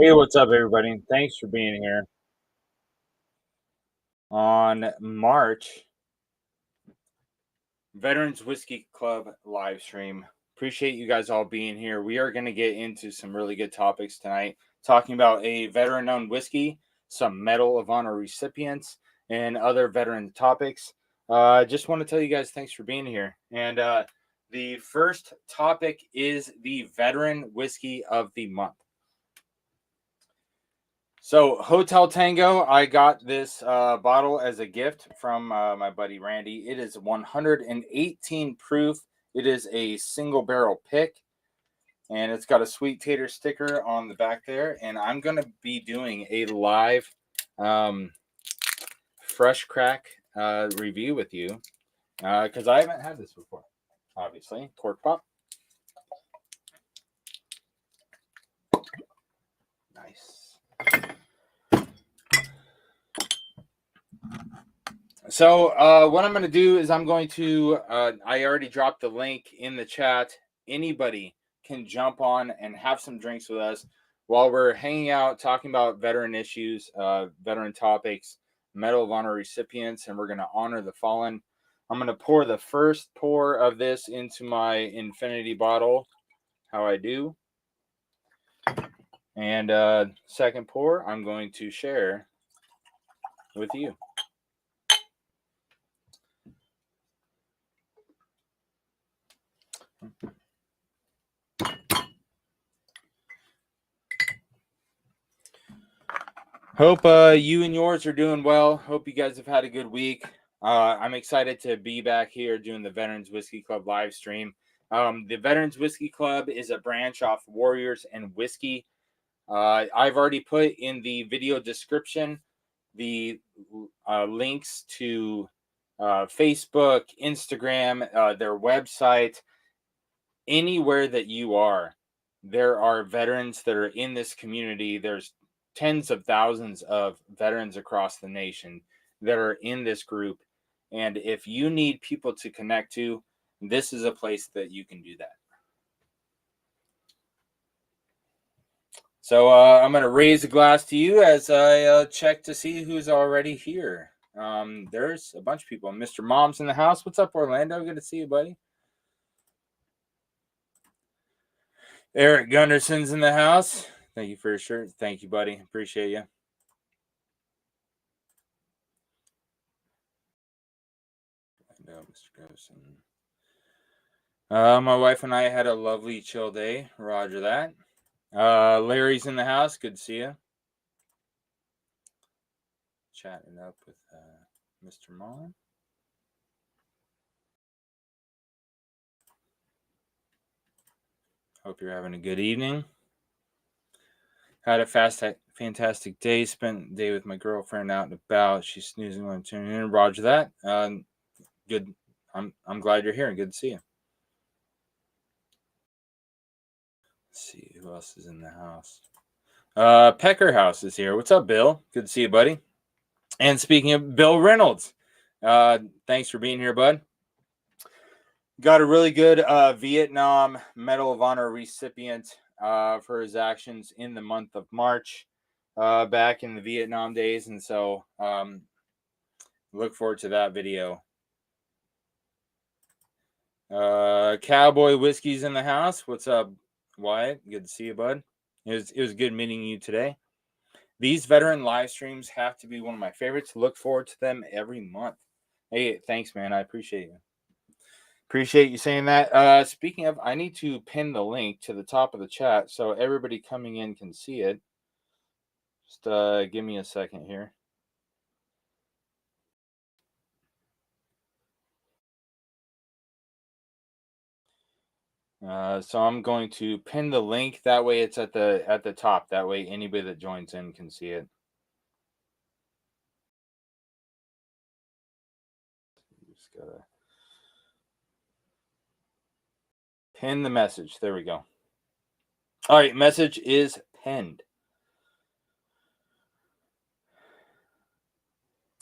Hey, what's up, everybody? Thanks for being here on March Veterans Whiskey Club live stream. Appreciate you guys all being here. We are going to get into some really good topics tonight, talking about a veteran owned whiskey, some Medal of Honor recipients, and other veteran topics. Just want to tell you guys thanks for being here. And the first topic is the Veteran Whiskey of the Month. So Hotel Tango, I got this bottle as a gift from my buddy Randy. It is 118 proof. It is a single barrel pick, and it's got a sweet tater sticker on the back there. And I'm going to be doing a live fresh crack review with you because I haven't had this before, obviously. Cork pop. Nice. So what I'm going to do is I'm going to, I already dropped the link in the chat. Anybody can jump on and have some drinks with us while we're hanging out, talking about veteran issues, veteran topics, Medal of Honor recipients, and we're going to honor the fallen. I'm going to pour the first pour of this into my infinity bottle, how I do. And second pour, I'm going to share with you. Hope you and yours are doing well. Hope you guys have had a good week. I'm excited to be back here doing the Veterans Whiskey Club live stream. The Veterans Whiskey Club is a branch off Warriors and Whiskey. I've already put in the video description the links to Facebook, Instagram, their website. Anywhere that you are, there are veterans that are in this community. There's tens of thousands of veterans across the nation that are in this group. And if you need people to connect to, this is a place that you can do that. So I'm going to raise a glass to you as I check to see who's already here. There's a bunch of people. Mr. Mom's in the house. What's up, Orlando? Good to see you, buddy. Eric Gunderson's in the house. Thank you for your shirt. Thank you, buddy. Appreciate you. Mr. Gunderson. My wife and I had a lovely chill day. Roger that. Larry's in the house. Good to see you. Chatting up with Mr. Mom. Hope you're having a good evening. Had a fantastic day. Spent the day with my girlfriend out and about. She's snoozing when I'm tuning in. Roger that. Good. I'm glad you're here. Good to see you. Let's see who else is in the house. Pecker House is here. What's up, Bill? Good to see you, buddy. And speaking of Bill Reynolds, thanks for being here, bud. Got a really good Vietnam Medal of Honor recipient for his actions in the month of March back in the Vietnam days. And so look forward to that video. Cowboy Whiskey's in the house. What's up, Wyatt? Good to see you, bud. It was good meeting you today. These veteran live streams have to be one of my favorites. Look forward to them every month. Hey, thanks, man. I appreciate you. Appreciate you saying that. Speaking of, I need to pin the link to the top of the chat so everybody coming in can see it. Just give me a second here. So I'm going to pin the link. That way it's at the top. That way anybody that joins in can see it. Just gotta pin the message. There we go. All right, message is pinned.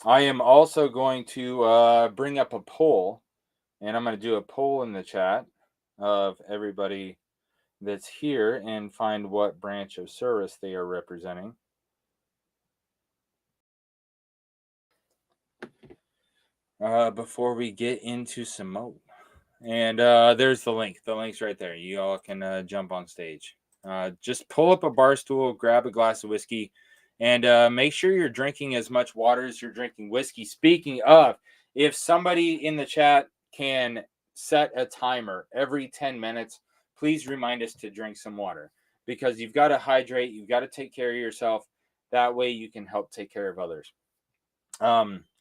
I am also going to bring up a poll, and I'm going to do a poll in the chat of everybody that's here and find what branch of service they are representing. Before we get into some more. And there's the link. The link's right there. You all can jump on stage. Just pull up a bar stool, grab a glass of whiskey, and make sure you're drinking as much water as you're drinking whiskey. Speaking of, if somebody in the chat can set a timer every 10 minutes, please remind us to drink some water, because you've got to hydrate. You've got to take care of yourself. That way you can help take care of others.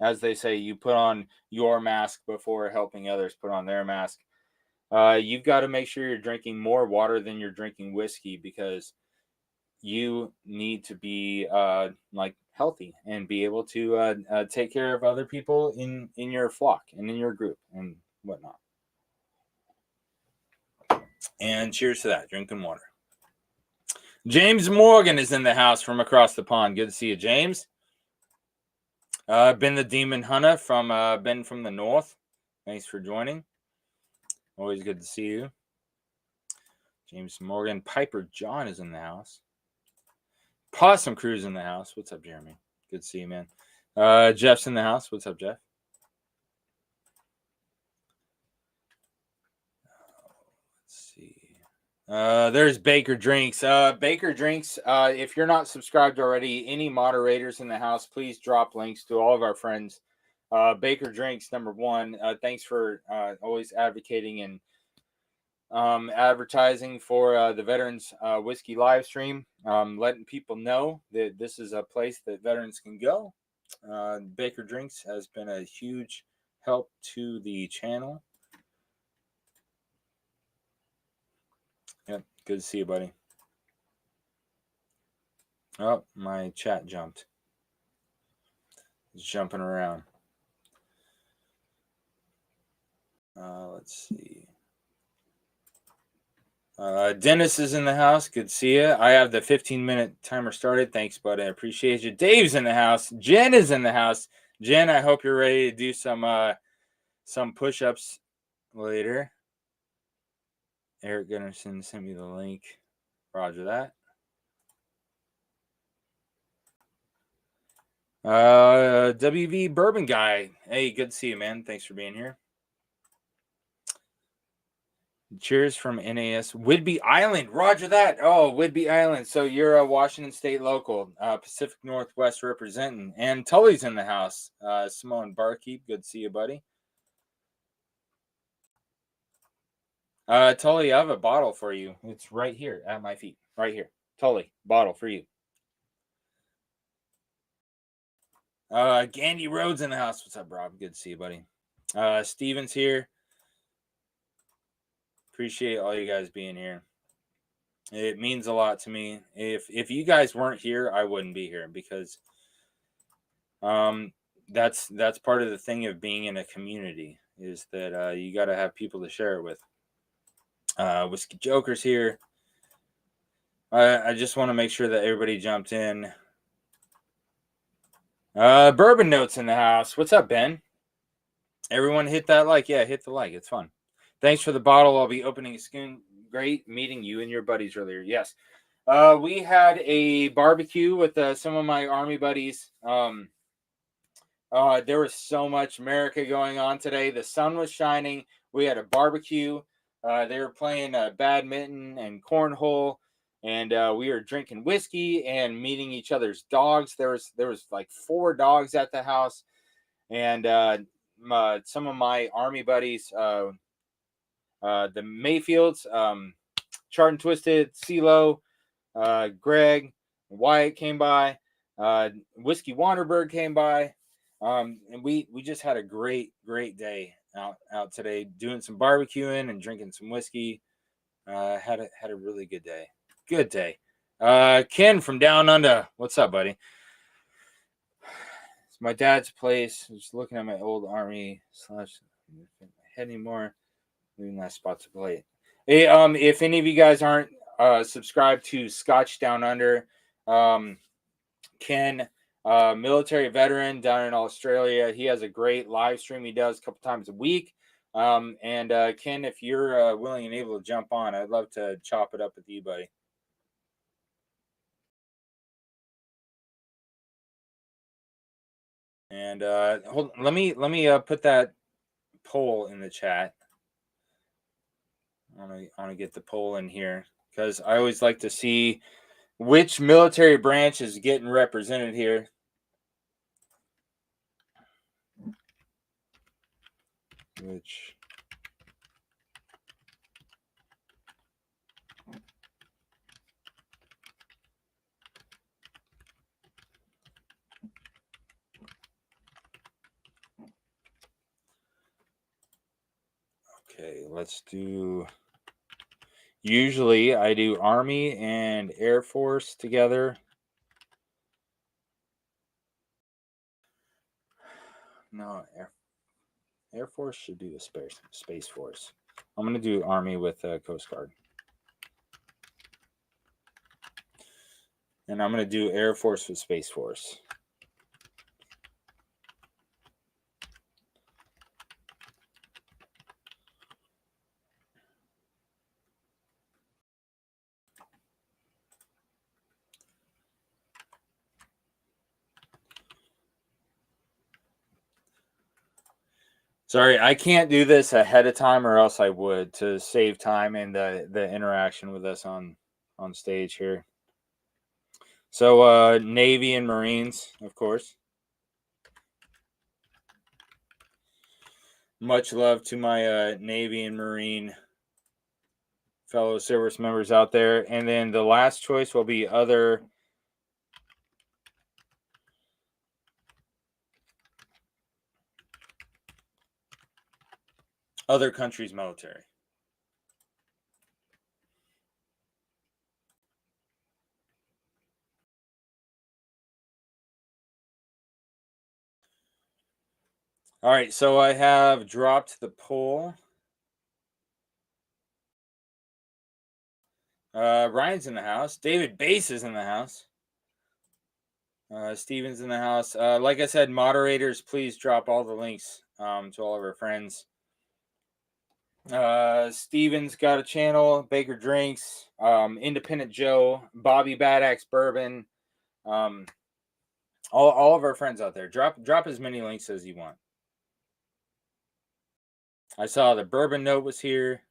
As they say, you put on your mask before helping others put on their mask. You've got to make sure you're drinking more water than you're drinking whiskey, because you need to be like healthy and be able to take care of other people in your flock and in your group and whatnot. And cheers to that, drinking water. James Morgan is in the house from across the pond. Good to see you, James. Ben the Demon Hunter from Ben from the North. Thanks for joining. Always good to see you. James Morgan. Piper John is in the house. Possum Crew's in the house. What's up, Jeremy? Good to see you, man. Jeff's in the house. What's up, Jeff? Let's see. There's Baker Drinks. Baker Drinks, if you're not subscribed already, any moderators in the house, please drop links to all of our friends. Baker Drinks, number one. Thanks for always advocating and advertising for the Veterans Whiskey live stream, letting people know that this is a place that veterans can go. Baker Drinks has been a huge help to the channel. Yep, good to see you, buddy. Oh, my chat jumped. It's jumping around. Let's see. Dennis is in the house. Good to see you. I have the 15-minute timer started. Thanks, bud. I appreciate you. Dave's in the house. Jen is in the house. Jen, I hope you're ready to do some push-ups later. Eric Gunnarsson sent me the link. Roger that. WV Bourbon Guy. Hey, good to see you, man. Thanks for being here. Cheers from NAS Whidbey Island. Roger that. Oh, Whidbey Island. So you're a Washington State local, Pacific Northwest representing. And Tully's in the house. Simone Barkeep. Good to see you, buddy. Tully, I have a bottle for you. It's right here at my feet. Right here. Tully, bottle for you. Gandy Rhodes in the house. What's up, Rob? Good to see you, buddy. Steven's here. Appreciate all you guys being here. It means a lot to me. If you guys weren't here, I wouldn't be here, because that's part of the thing of being in a community, is that you got to have people to share it with. Whiskey Joker's here. I just want to make sure that everybody jumped in. Bourbon Notes in the house. What's up, Ben? Everyone hit that like. Yeah, hit the like. It's fun. Thanks for the bottle. I'll be opening it soon. Great meeting you and your buddies earlier. Yes. We had a barbecue with some of my Army buddies. There was so much America going on today. The sun was shining. We had a barbecue. They were playing badminton and cornhole, and we were drinking whiskey and meeting each other's dogs. There was like 4 dogs at the house, and some of my Army buddies, the Mayfields, Chart and Twisted, CeeLo, Greg, Wyatt came by, Whiskey Wanderberg came by, and we just had a great day out today, doing some barbecuing and drinking some whiskey. Had a really good day. Good day. Ken from Down Under. What's up, buddy? It's my dad's place. I'm just looking at my old Army / head anymore. Leaving that spot to play it. Hey, if any of you guys aren't subscribed to Scotch Down Under, Ken, military veteran down in Australia, he has a great live stream he does a couple times a week. And Ken, if you're willing and able to jump on, I'd love to chop it up with you, buddy. And let me put that poll in the chat. I want to get the poll in here because I always like to see which military branch is getting represented here. Which okay, let's do. Usually I do Army and Air Force together. No, Air Force should do the Space Force. I'm going to do Army with Coast Guard. And I'm going to do Air Force with Space Force. Sorry, I can't do this ahead of time, or else I would, to save time and the interaction with us on stage here. So Navy and Marines, of course. Much love to my Navy and Marine fellow service members out there. And then the last choice will be other countries' military. All right, so I have dropped the poll. Ryan's in the house. David Bass is in the house. Steven's in the house. Like I said, moderators, please drop all the links to all of our friends. Steven's got a channel, Baker Drinks, Independent Joe, Bobby Bad Axe Bourbon, all of our friends out there. Drop as many links as you want. I saw the Bourbon Note was here.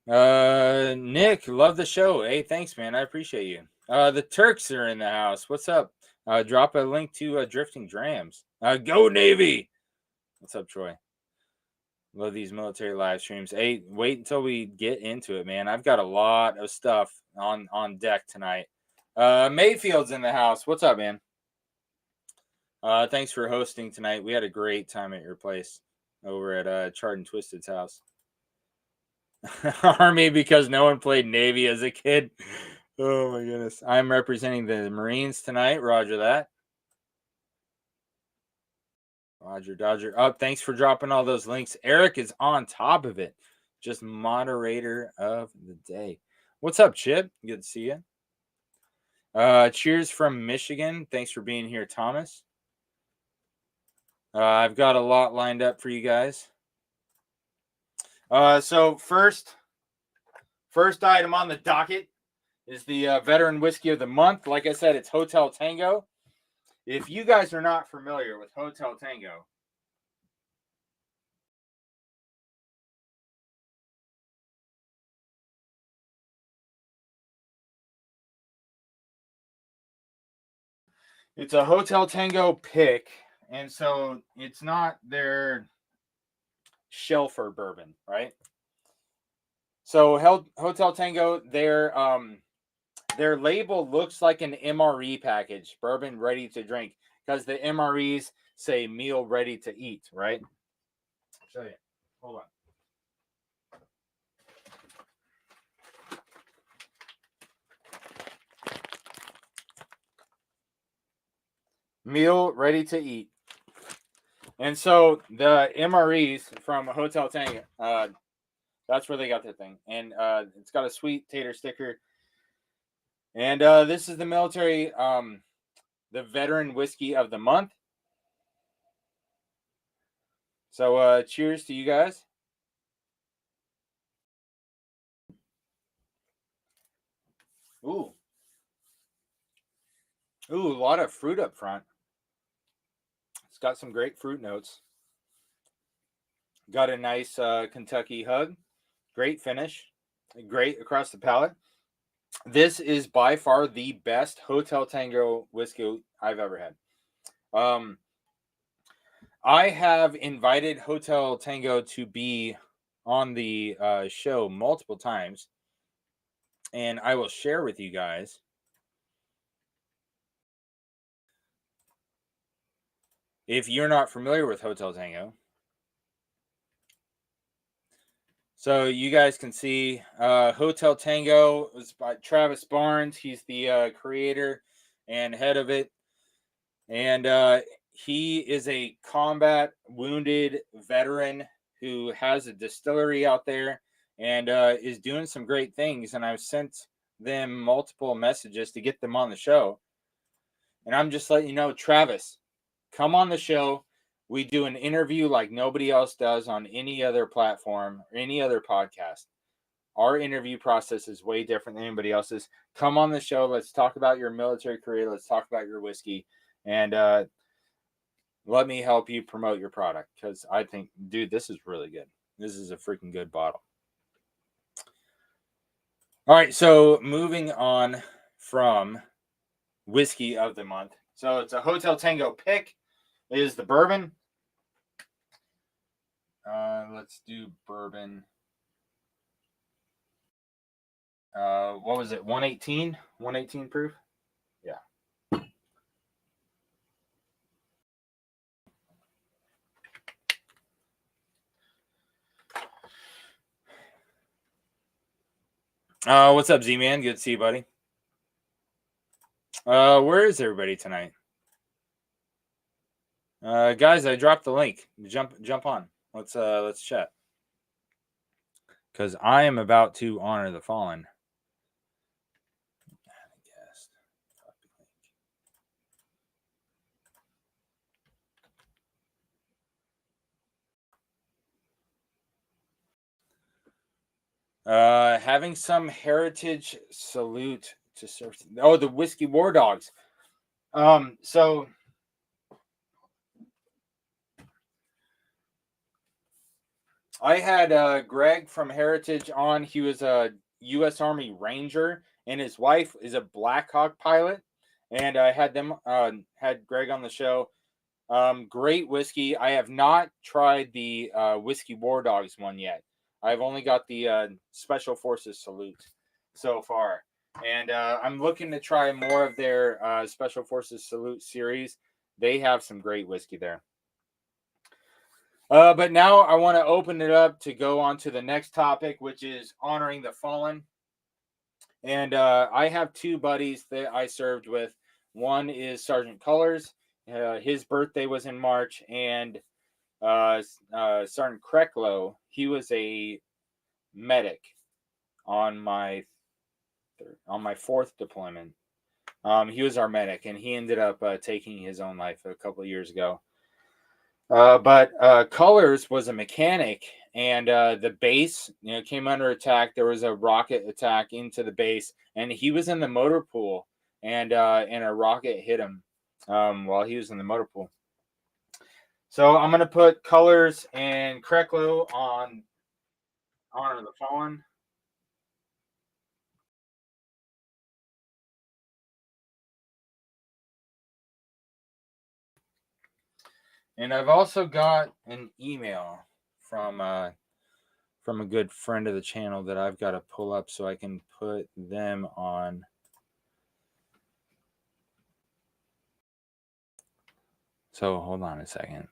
Nick, love the show. Hey, thanks, man. I appreciate you. The Turks are in the house. What's up? Drop a link to Drifting Drams. Go Navy. What's up, Troy? Love these military live streams. Hey, wait until we get into it, man. I've got a lot of stuff on deck tonight. Mayfield's in the house. What's up, man? Thanks for hosting tonight. We had a great time at your place over at Chart and Twisted's house. Army because no one played Navy as a kid. Oh my goodness. I'm representing the Marines tonight. Roger that. Roger Dodger. Oh, thanks for dropping all those links. Eric is on top of it. Just moderator of the day. What's up, Chip? Good to see you. Cheers from Michigan. Thanks for being here, Thomas. I've got a lot lined up for you guys. So first item on the docket is the Veteran Whiskey of the Month. Like I said, it's Hotel Tango. If you guys are not familiar with Hotel Tango, it's a Hotel Tango pick, and so it's not their shelfer bourbon, right? So Hotel Tango, their label looks like an MRE package, bourbon ready to drink, because the MREs say meal ready to eat, right? I'll show you. Hold on. Meal ready to eat. And so the MREs from Hotel Tango, that's where they got their thing. And it's got a sweet tater sticker. And this is the military, the Veteran Whiskey of the Month. So cheers to you guys. Ooh. Ooh, a lot of fruit up front. It's got some great fruit notes. Got a nice Kentucky hug. Great finish. Great across the palate. This is by far the best Hotel Tango whiskey I've ever had. I have invited Hotel Tango to be on the show multiple times, and I will share with you guys. If you're not familiar with Hotel Tango, so you guys can see Hotel Tango was by Travis Barnes. He's the creator and head of it. And he is a combat wounded veteran who has a distillery out there and is doing some great things. And I've sent them multiple messages to get them on the show. And I'm just letting you know, Travis, come on the show. We do an interview like nobody else does on any other platform or any other podcast. Our interview process is way different than anybody else's. Come on the show. Let's talk about your military career. Let's talk about your whiskey. And let me help you promote your product, because I think, dude, this is really good. This is a freaking good bottle. All right, so moving on from whiskey of the month. So it's a Hotel Tango pick. It is the bourbon. Let's do bourbon. What was it? 118? 118 proof? Yeah. What's up, Z-Man? Good to see you, buddy. Where is everybody tonight? Guys, I dropped the link. Jump on. Let's chat. Because I am about to honor the fallen. Having some heritage salute to serve. Oh, the Whiskey War Dogs. So I had Greg from Heritage on. He was a U.S. Army Ranger, and his wife is a Black Hawk pilot. And I had them had Greg on the show. Great whiskey. I have not tried the Whiskey War Dogs one yet. I've only got the Special Forces Salute so far. And I'm looking to try more of their Special Forces Salute series. They have some great whiskey there. But now I want to open it up to go on to the next topic, which is honoring the fallen. And I have two buddies that I served with. One is Sergeant Colors. His birthday was in March, and Sergeant Kreklow, he was a medic on my fourth deployment. He was our medic, and he ended up taking his own life a couple of years ago. But Colors was a mechanic, and the base, came under attack. There was a rocket attack into the base, and he was in the motor pool, and a rocket hit him while he was in the motor pool. So I'm gonna put Colors and Kreklow on Honor the Fallen. And I've also got an email from a good friend of the channel that I've got to pull up so I can put them on. So hold on a second.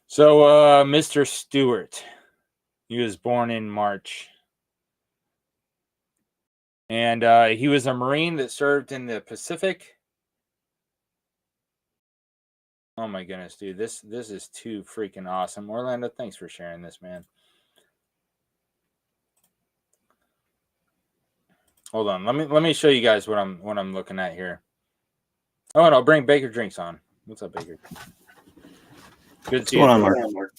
So Mr. Stewart, he was born in March. And he was a Marine that served in the Pacific. Oh my goodness, dude. This is too freaking awesome. Orlando, thanks for sharing this, man. Hold on. Let me show you guys what I'm looking at here. Oh, and I'll bring Baker Drinks on. What's up, Baker? Good to see you. What's going on, Mark?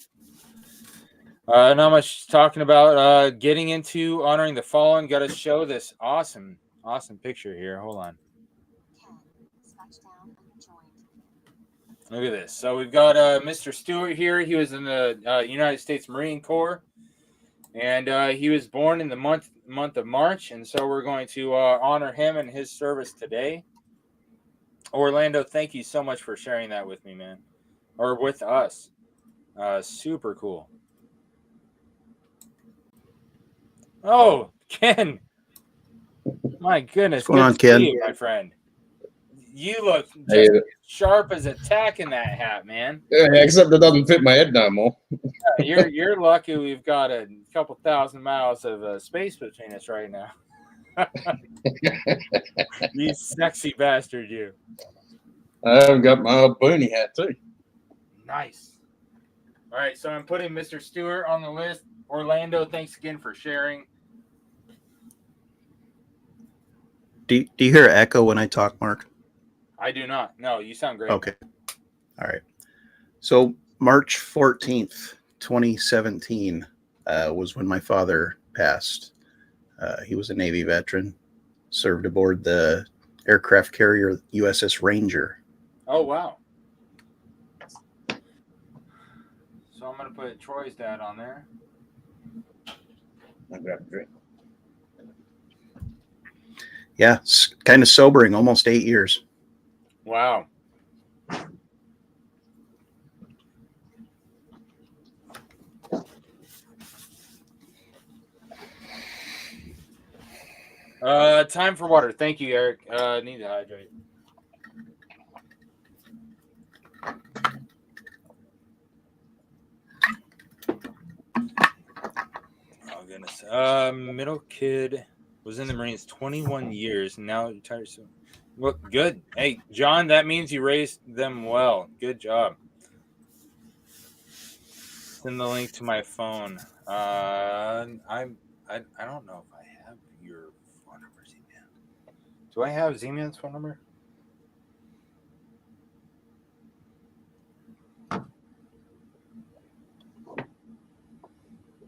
Not much talking about getting into honoring the fallen. Got to show this awesome picture here. Hold on. Look at this. So we've got Mr. Stewart here. He was in the United States Marine Corps, and he was born in the month of March, and so we're going to honor him and his service today. Orlando, thank you so much for sharing that with me, man, or with us. Super cool. Oh, Ken. My goodness. What's going on, Ken? See you, my friend. You look just sharp as a tack in that hat, man. Yeah, except it doesn't fit my head no more. Yeah, you're lucky we've got a couple thousand miles of space between us right now. You sexy bastard, you. I've got my old boonie hat too. Nice. All right, so I'm putting Mr. Stewart on the list. Orlando, thanks again for sharing. Do you hear echo when I talk, Mark? I do not. No, you sound great. Okay. All right. So March 14th, 2017 was when my father passed. He was a Navy veteran, served aboard the aircraft carrier USS Ranger. Oh, wow. So I'm going to put Troy's dad on there. I grabbed a drink. Yeah, it's kind of sobering, almost 8 years. Wow. Time for water. Thank you, Eric. Need to hydrate. Oh goodness. Middle kid was in the Marines 21 years. Now retired soon. Look good. Hey, John, that means you raised them well. Good job. Send the link to my phone. I don't know if I have your phone number, Z-Man. Do I have Z-Man's phone number?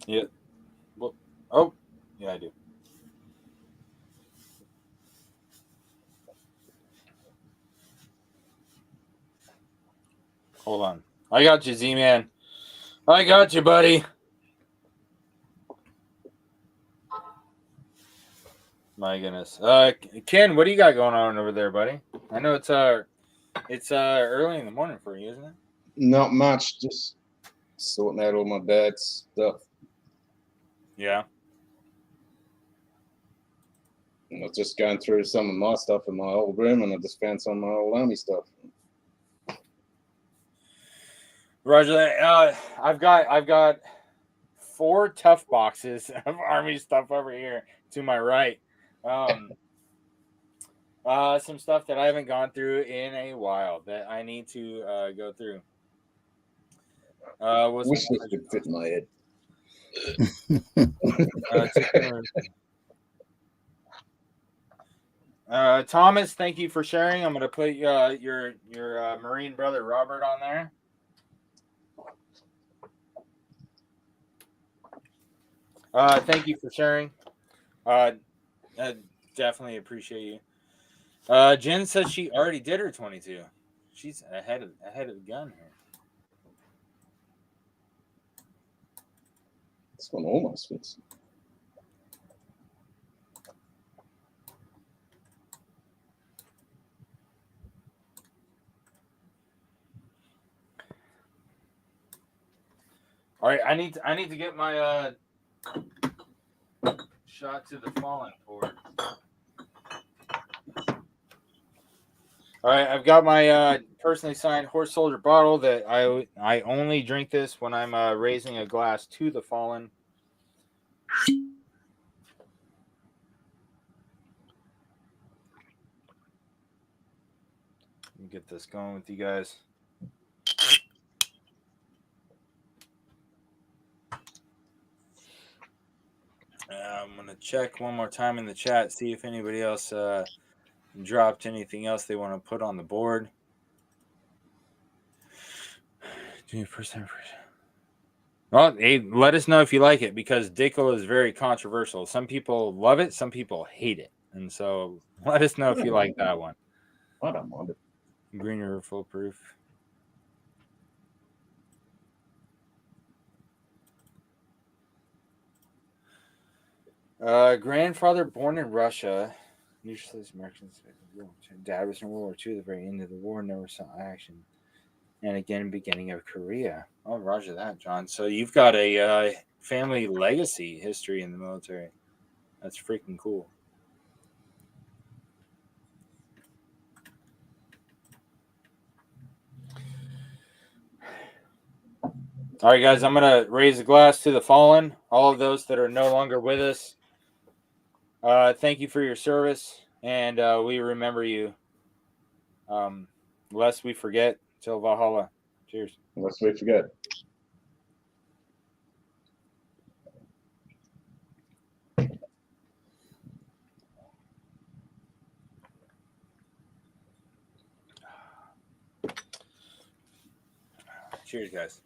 Yeah. Well, oh, yeah, I do. Hold on. I got you, Z-Man. I got you, buddy. My goodness. Ken, what do you got going on over there, buddy? I know it's early in the morning for you, isn't it? Not much, just sorting out all my dad's stuff. Yeah. I was just going through some of my stuff in my old room, and I just found some of my old army stuff. Roger that. I've got 4 tough boxes of army stuff over here to my right. Some stuff that I haven't gone through in a while that I need to go through. Wish this could fit in my head. Thomas, thank you for sharing. I'm going to put your Marine brother Robert on there. Thank you for sharing. I definitely appreciate you. Jen says she already did her 22. She's ahead of the gun here. This one almost fits. All right, I need to get my shot to the fallen port. All right, I've got my personally signed horse soldier bottle that I only drink this when I'm raising a glass to the fallen. Let me get this going with you guys. I'm going to check one more time in the chat, see if anybody else dropped anything else they want to put on the board. First time. Well, hey, let us know if you like it, because Dickel is very controversial. Some people love it, some people hate it. And so let us know if you like that one. I don't mind it. Green River Foolproof. Grandfather born in Russia. Usually Americans. Dad was in World War II, the very end of the war, never saw action. And again, beginning of Korea. Oh, roger that, John. So you've got a family legacy history in the military. That's freaking cool. All right, guys, I'm going to raise a glass to the fallen, all of those that are no longer with us. Thank you for your service, and we remember you. Lest we forget, till Valhalla. Cheers. Lest we forget. Cheers, guys.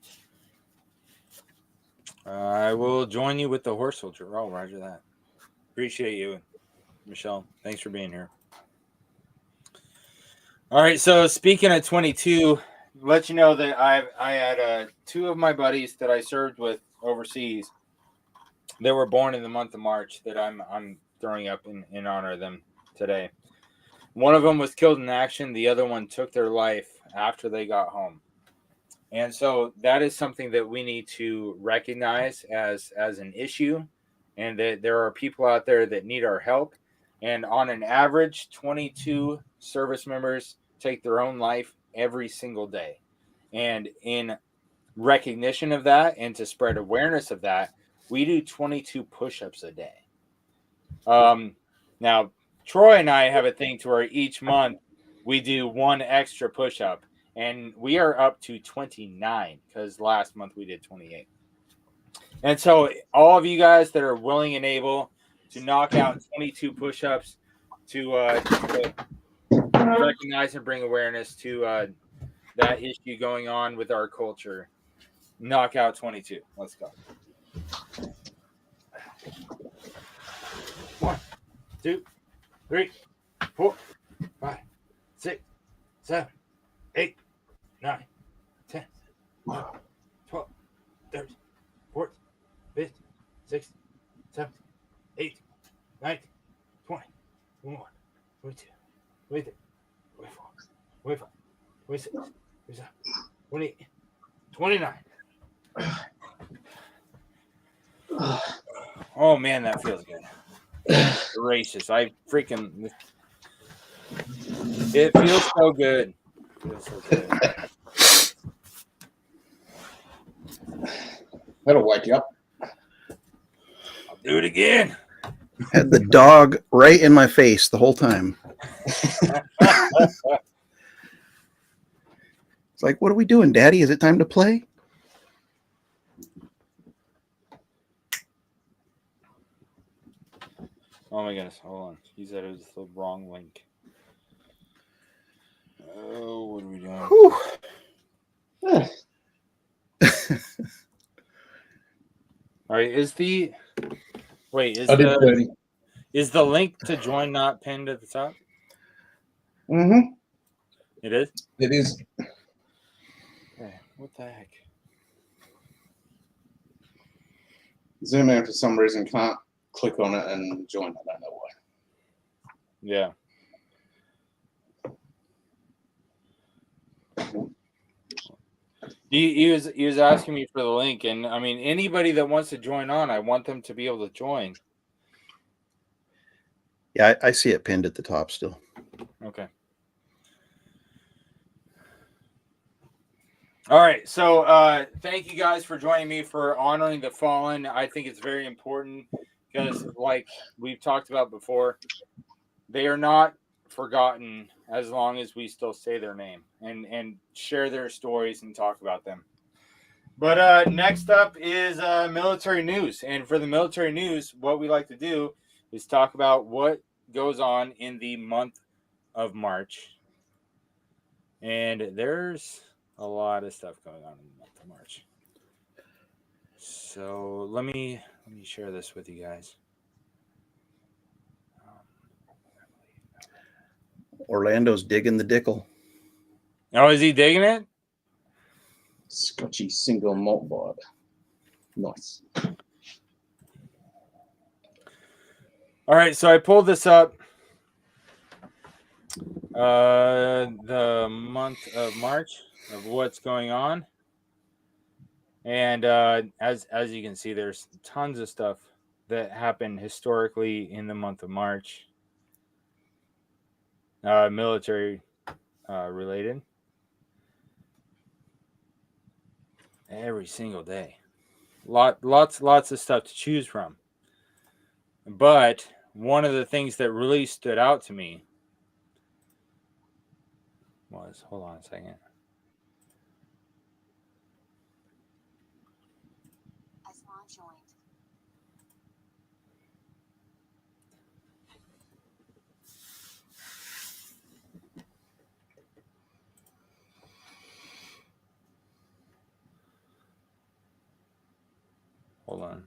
I will join you with the horse soldier. Oh, roger that. Appreciate you, Michelle. Thanks for being here. All right, so speaking of 22, let you know that I had two of my buddies that I served with overseas that were born in the month of March that I'm throwing up in honor of them today. One of them was killed in action. The other one took their life after they got home. And so that is something that we need to recognize as an issue, and that there are people out there that need our help. And on an average, 22 service members take their own life every single day. And in recognition of that and to spread awareness of that, we do 22 push-ups a day. Now, Troy and I have a thing to where each month we do one extra push-up. And we are up to 29 because last month we did 28. And so all of you guys that are willing and able to knock out 22 push-ups to recognize and bring awareness to that issue going on with our culture, knock out 22. Let's go. 1, 2, 3, 4, 5, 6, 7, 8, 9, 10, 11, 12, 13, 14, 15, 16, 17, 18, 19, 20, 21, 22, 23, 24, 25, 26, 27, 28, 29. Oh, man, that feels good. Gracious. It feels so good. That'll wake you up. I'll do it again. Had the dog right in my face the whole time. It's like, what are we doing, Daddy? Is it time to play? Oh my goodness. Hold on. He said it was the wrong link. Oh, what are we doing? All right. Is the link to join not pinned at the top? Mm-hmm. It is? It is. Okay. What the heck? Zoom in for some reason can't click on it and join. I don't know why. Yeah. He was asking me for the link, and I mean, anybody that wants to join on, I want them to be able to join. Yeah, I see it pinned at the top still. Okay. All right. So thank you guys for joining me for honoring the fallen. I think it's very important because, like we've talked about before, they are not forgotten as long as we still say their name and share their stories and talk about them. But next up is military news. And for the military news, what we like to do is talk about what goes on in the month of March. And there's a lot of stuff going on in the month of March. So let me share this with you guys. Orlando's digging the dickle. Oh, is he digging it? Scotchy single malt board. Nice. All right, so I pulled this up. The month of March of what's going on, and as you can see, there's tons of stuff that happened historically in the month of March, military related, every single day. Lots of stuff to choose from. But one of the things that really stood out to me was, hold on a second. Hold on.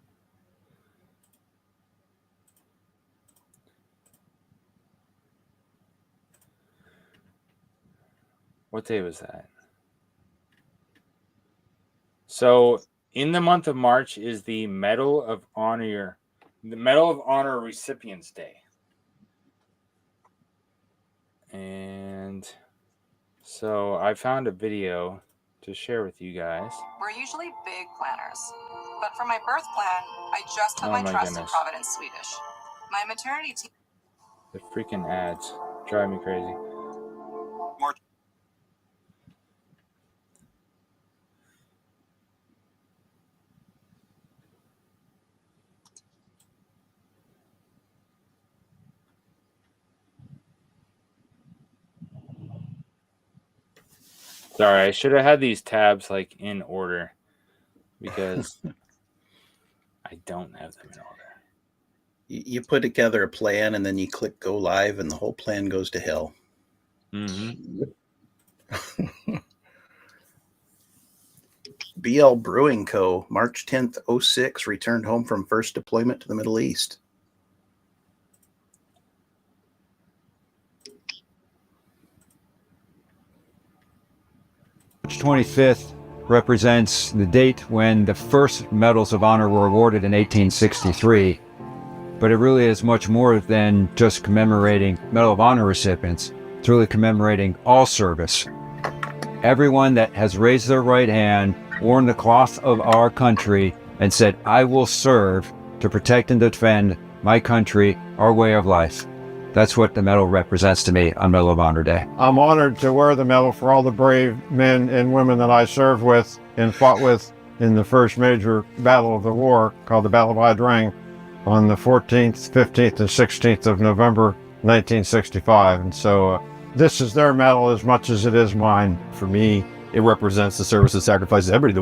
What day was that? So in the month of March is the Medal of Honor Recipients Day. And so I found a video to share with you guys. We're usually big planners, but for my birth plan, I just put my trust in Providence Swedish. My maternity team. The freaking ads drive me crazy. Sorry, I should have had these tabs like in order because I don't have them in order. You put together a plan and then you click go live and the whole plan goes to hell. Mm-hmm. BL Brewing Co., March 10th, 06, returned home from first deployment to the Middle East. March 25th represents the date when the first Medals of Honor were awarded in 1863, but it really is much more than just commemorating Medal of Honor recipients. It's really commemorating all service. Everyone that has raised their right hand, worn the cloth of our country, and said, I will serve to protect and defend my country, our way of life. That's what the medal represents to me on Medal of Honor Day. I'm honored to wear the medal for all the brave men and women that I served with and fought with in the first major battle of the war called the Battle of Ia Drang on the 14th, 15th, and 16th of November, 1965. And so this is their medal as much as it is mine. For me, it represents the service and sacrifices everybody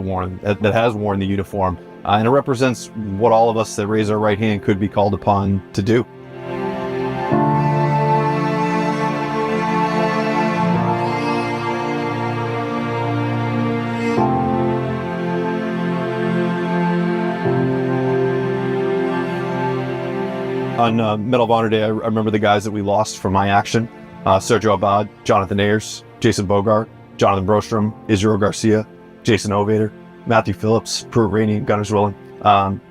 that has worn the uniform. And it represents what all of us that raise our right hand could be called upon to do. On Medal of Honor Day, I remember the guys that we lost from my action. Sergio Abad, Jonathan Ayers, Jason Bogart, Jonathan Brostrom, Israel Garcia, Jason Ovader, Matthew Phillips, Pruitt Rainey, and Gunners Willing. I'm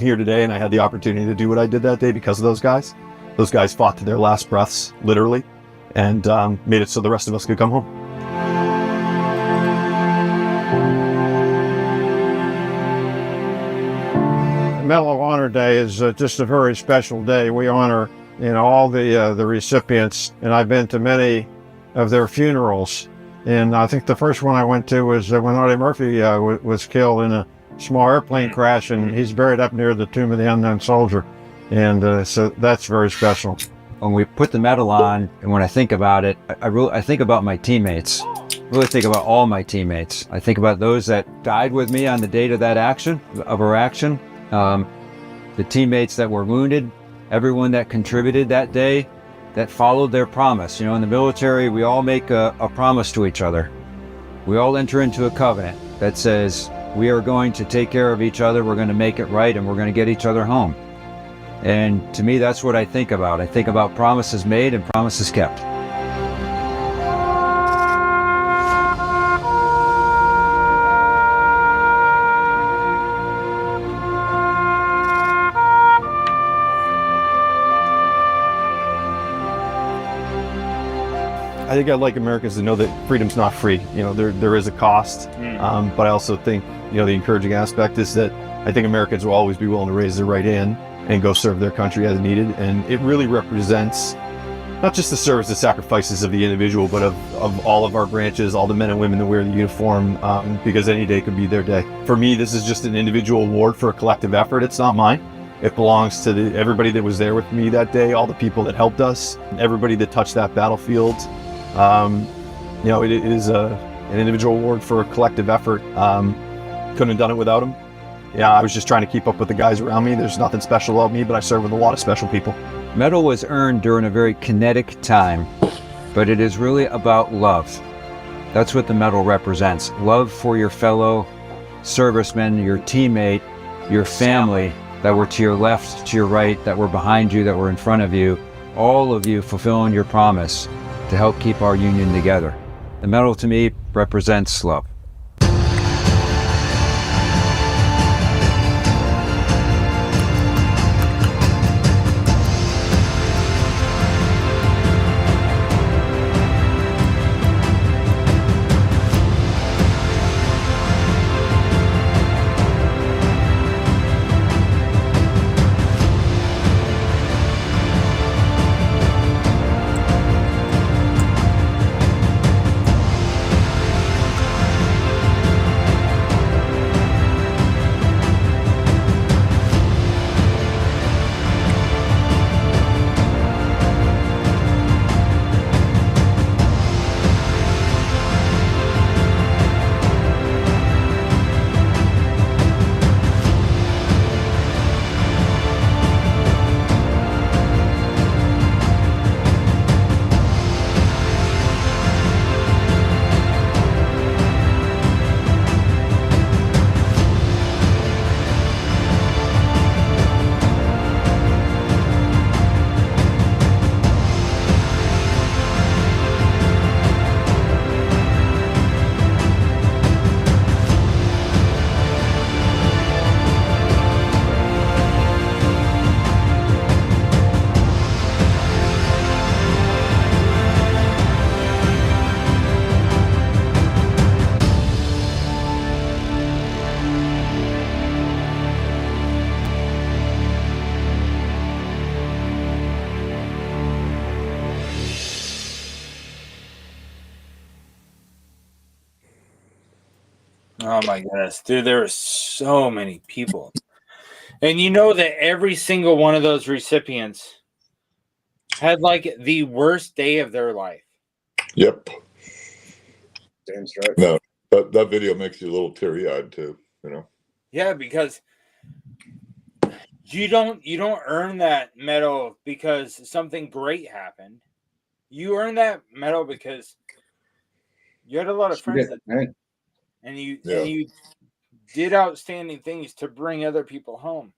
here today and I had the opportunity to do what I did that day because of those guys. Those guys fought to their last breaths, literally, and made it so the rest of us could come home. Medal of Honor Day is just a very special day. We honor, all the recipients, and I've been to many of their funerals. And I think the first one I went to was when Audie Murphy was killed in a small airplane crash, and he's buried up near the Tomb of the Unknown Soldier. And so that's very special. When we put the medal on, and when I think about it, I think about my teammates. really think about all my teammates. I think about those that died with me on the date of that action, of our action, the teammates that were wounded, everyone that contributed that day, that followed their promise. You know, in the military, we all make a promise to each other. We all enter into a covenant that says we are going to take care of each other, we're going to make it right, and we're going to get each other home. And to me, that's what I think about. I think about promises made and promises kept. I think I'd like Americans to know that freedom's not free. You know, there is a cost, but I also think, you know, the encouraging aspect is that I think Americans will always be willing to raise their right hand and go serve their country as needed. And it really represents not just the service and sacrifices of the individual, but of all of our branches, all the men and women that wear the uniform, because any day could be their day. For me, this is just an individual award for a collective effort. It's not mine. It belongs to everybody that was there with me that day, all the people that helped us, everybody that touched that battlefield. You know, it is an individual award for a collective effort. Couldn't have done it without them. Yeah, I was just trying to keep up with the guys around me. There's nothing special about me, but I serve with a lot of special people. Medal was earned during a very kinetic time, but it is really about love. That's what the medal represents. Love for your fellow servicemen, your teammate, your family that were to your left, to your right, that were behind you, that were in front of you, all of you fulfilling your promise to help keep our union together. The medal to me represents love. Oh my goodness, dude, there are so many people. And you know that every single one of those recipients had like the worst day of their life. Yep. Damn straight. No, that video makes you a little teary-eyed too, you know. Yeah, because you don't earn that medal because something great happened. You earn that medal because you had a lot of friends and you did outstanding things to bring other people home.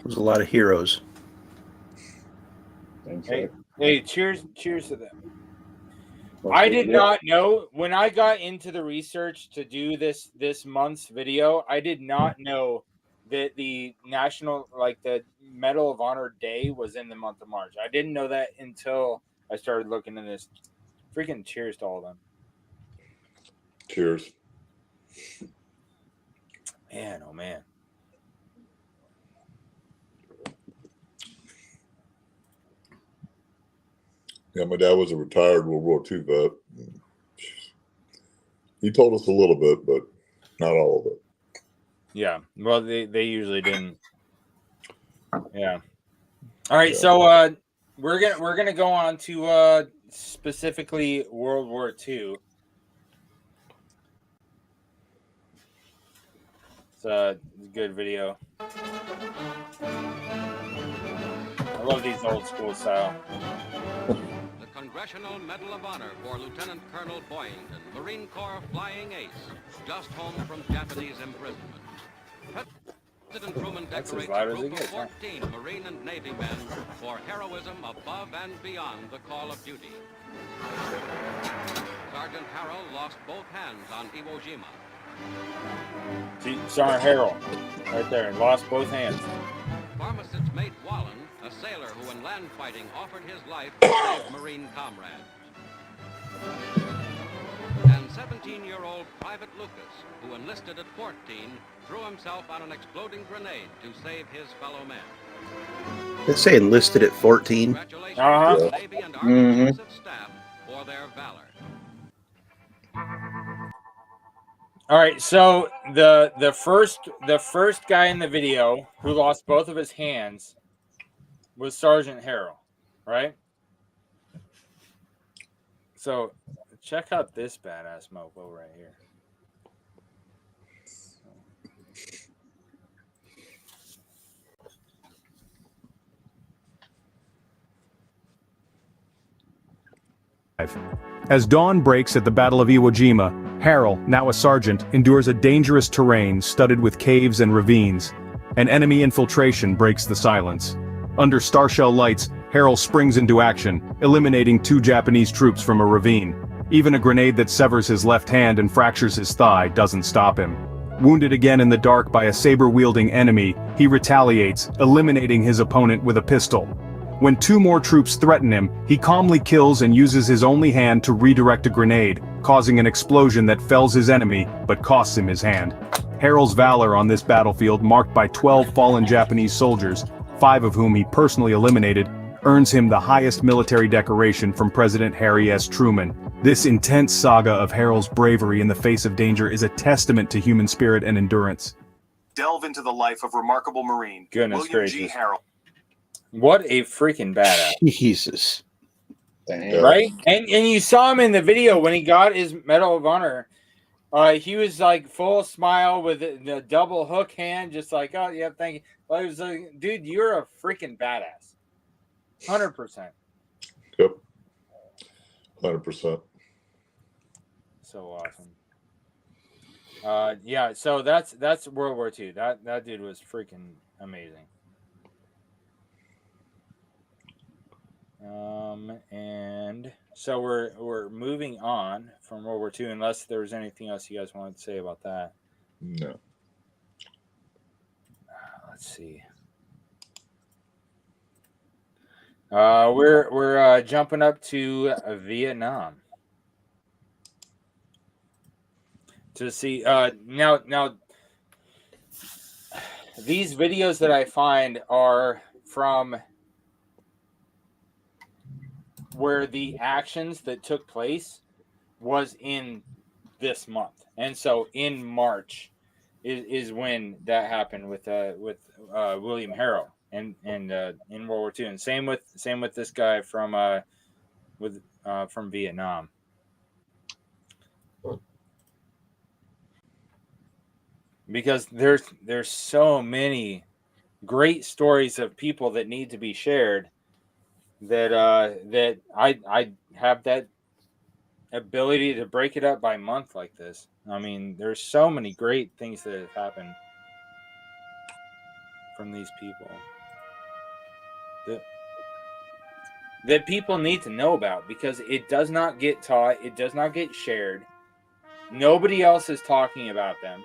There's a lot of heroes. Hey, cheers to them. I did not know when I got into the research to do this month's video. I did not know that the national, like the Medal of Honor Day, was in the month of March. I didn't know that until I started looking into this. Freaking cheers to all of them. Cheers. Man, oh man. Yeah, my dad was a retired World War II vet. He told us a little bit, but not all of it. Yeah, well, they usually didn't. Yeah. All right, so we're gonna go on to specifically World War II. It's a good video. I love these old school style. The Congressional Medal of Honor for Lieutenant Colonel Boyington, Marine Corps flying ace, just home from Japanese imprisonment. President Truman decorates a group of 14 Marine and Navy men for heroism above and beyond the call of duty. Sergeant Harrell lost both hands on Iwo Jima. See, Sergeant Harrell, right there, lost both hands. Pharmacist's mate Wallen, a sailor who in land fighting offered his life to save Marine comrades. And 17-year-old Private Lucas, who enlisted at 14, threw himself on an exploding grenade to save his fellow men. They say enlisted at 14. Congratulations to the Navy and Army defensive staff for their valor. All right, so the first guy in the video who lost both of his hands was Sergeant Harrell, right? So check out this badass mofo right here. As dawn breaks at the Battle of Iwo Jima, Harrell, now a sergeant, endures a dangerous terrain studded with caves and ravines. An enemy infiltration breaks the silence. Under starshell lights, Harrell springs into action, eliminating 2 Japanese troops from a ravine. Even a grenade that severs his left hand and fractures his thigh doesn't stop him. Wounded again in the dark by a saber-wielding enemy, he retaliates, eliminating his opponent with a pistol. When 2 more troops threaten him, he calmly kills and uses his only hand to redirect a grenade, causing an explosion that fells his enemy, but costs him his hand. Harrell's valor on this battlefield, marked by 12 fallen Japanese soldiers, 5 of whom he personally eliminated, earns him the highest military decoration from President Harry S. Truman. This intense saga of Harrell's bravery in the face of danger is a testament to human spirit and endurance. Delve into the life of remarkable Marine, William G. Harrell. What a freaking badass. Jesus. Damn. Right? And you saw him in the video when he got his Medal of Honor. He was like full smile with the double hook hand, just like, oh, yeah, thank you. Well, he was like, dude, you're a freaking badass. 100%. Yep. 100%. So awesome. Yeah, so that's World War II. That dude was freaking amazing. And so we're moving on from World War II, unless there was anything else you guys wanted to say about that. No. Let's see. We're jumping up to Vietnam to see now these videos that I find are from where the actions that took place was in this month, and so in March is when that happened with William Harrell and in World War II, and same with this guy from Vietnam. Because there's so many great stories of people that need to be shared that I have that ability to break it up by month like this. I mean, there's so many great things that have happened from these people that people need to know about, because it does not get taught, it does not get shared. Nobody else is talking about them.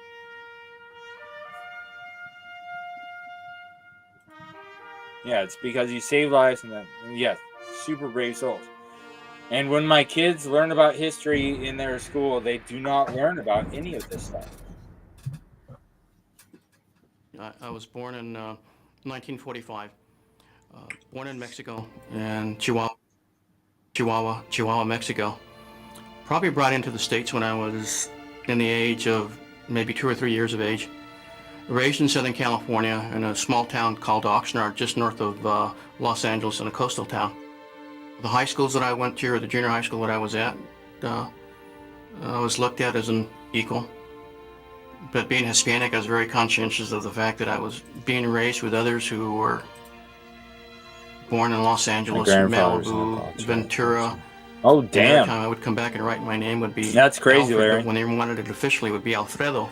Yeah, it's because you save lives and super brave souls. And when my kids learn about history in their school, they do not learn about any of this stuff. I was born in 1945. Born in Mexico, in Chihuahua, Mexico. Probably brought into the States when I was in the age of maybe 2 or 3 years of age. Raised in Southern California in a small town called Oxnard, just north of Los Angeles, in a coastal town. The high schools that I went to, or the junior high school that I was at, I was looked at as an equal. But being Hispanic, I was very conscientious of the fact that I was being raised with others who were born in Los Angeles, Malibu, Ventura. Oh, damn. Every time I would come back and write my name would be That's crazy, Alfred, Larry. but when they wanted it officially, it would be Alfredo.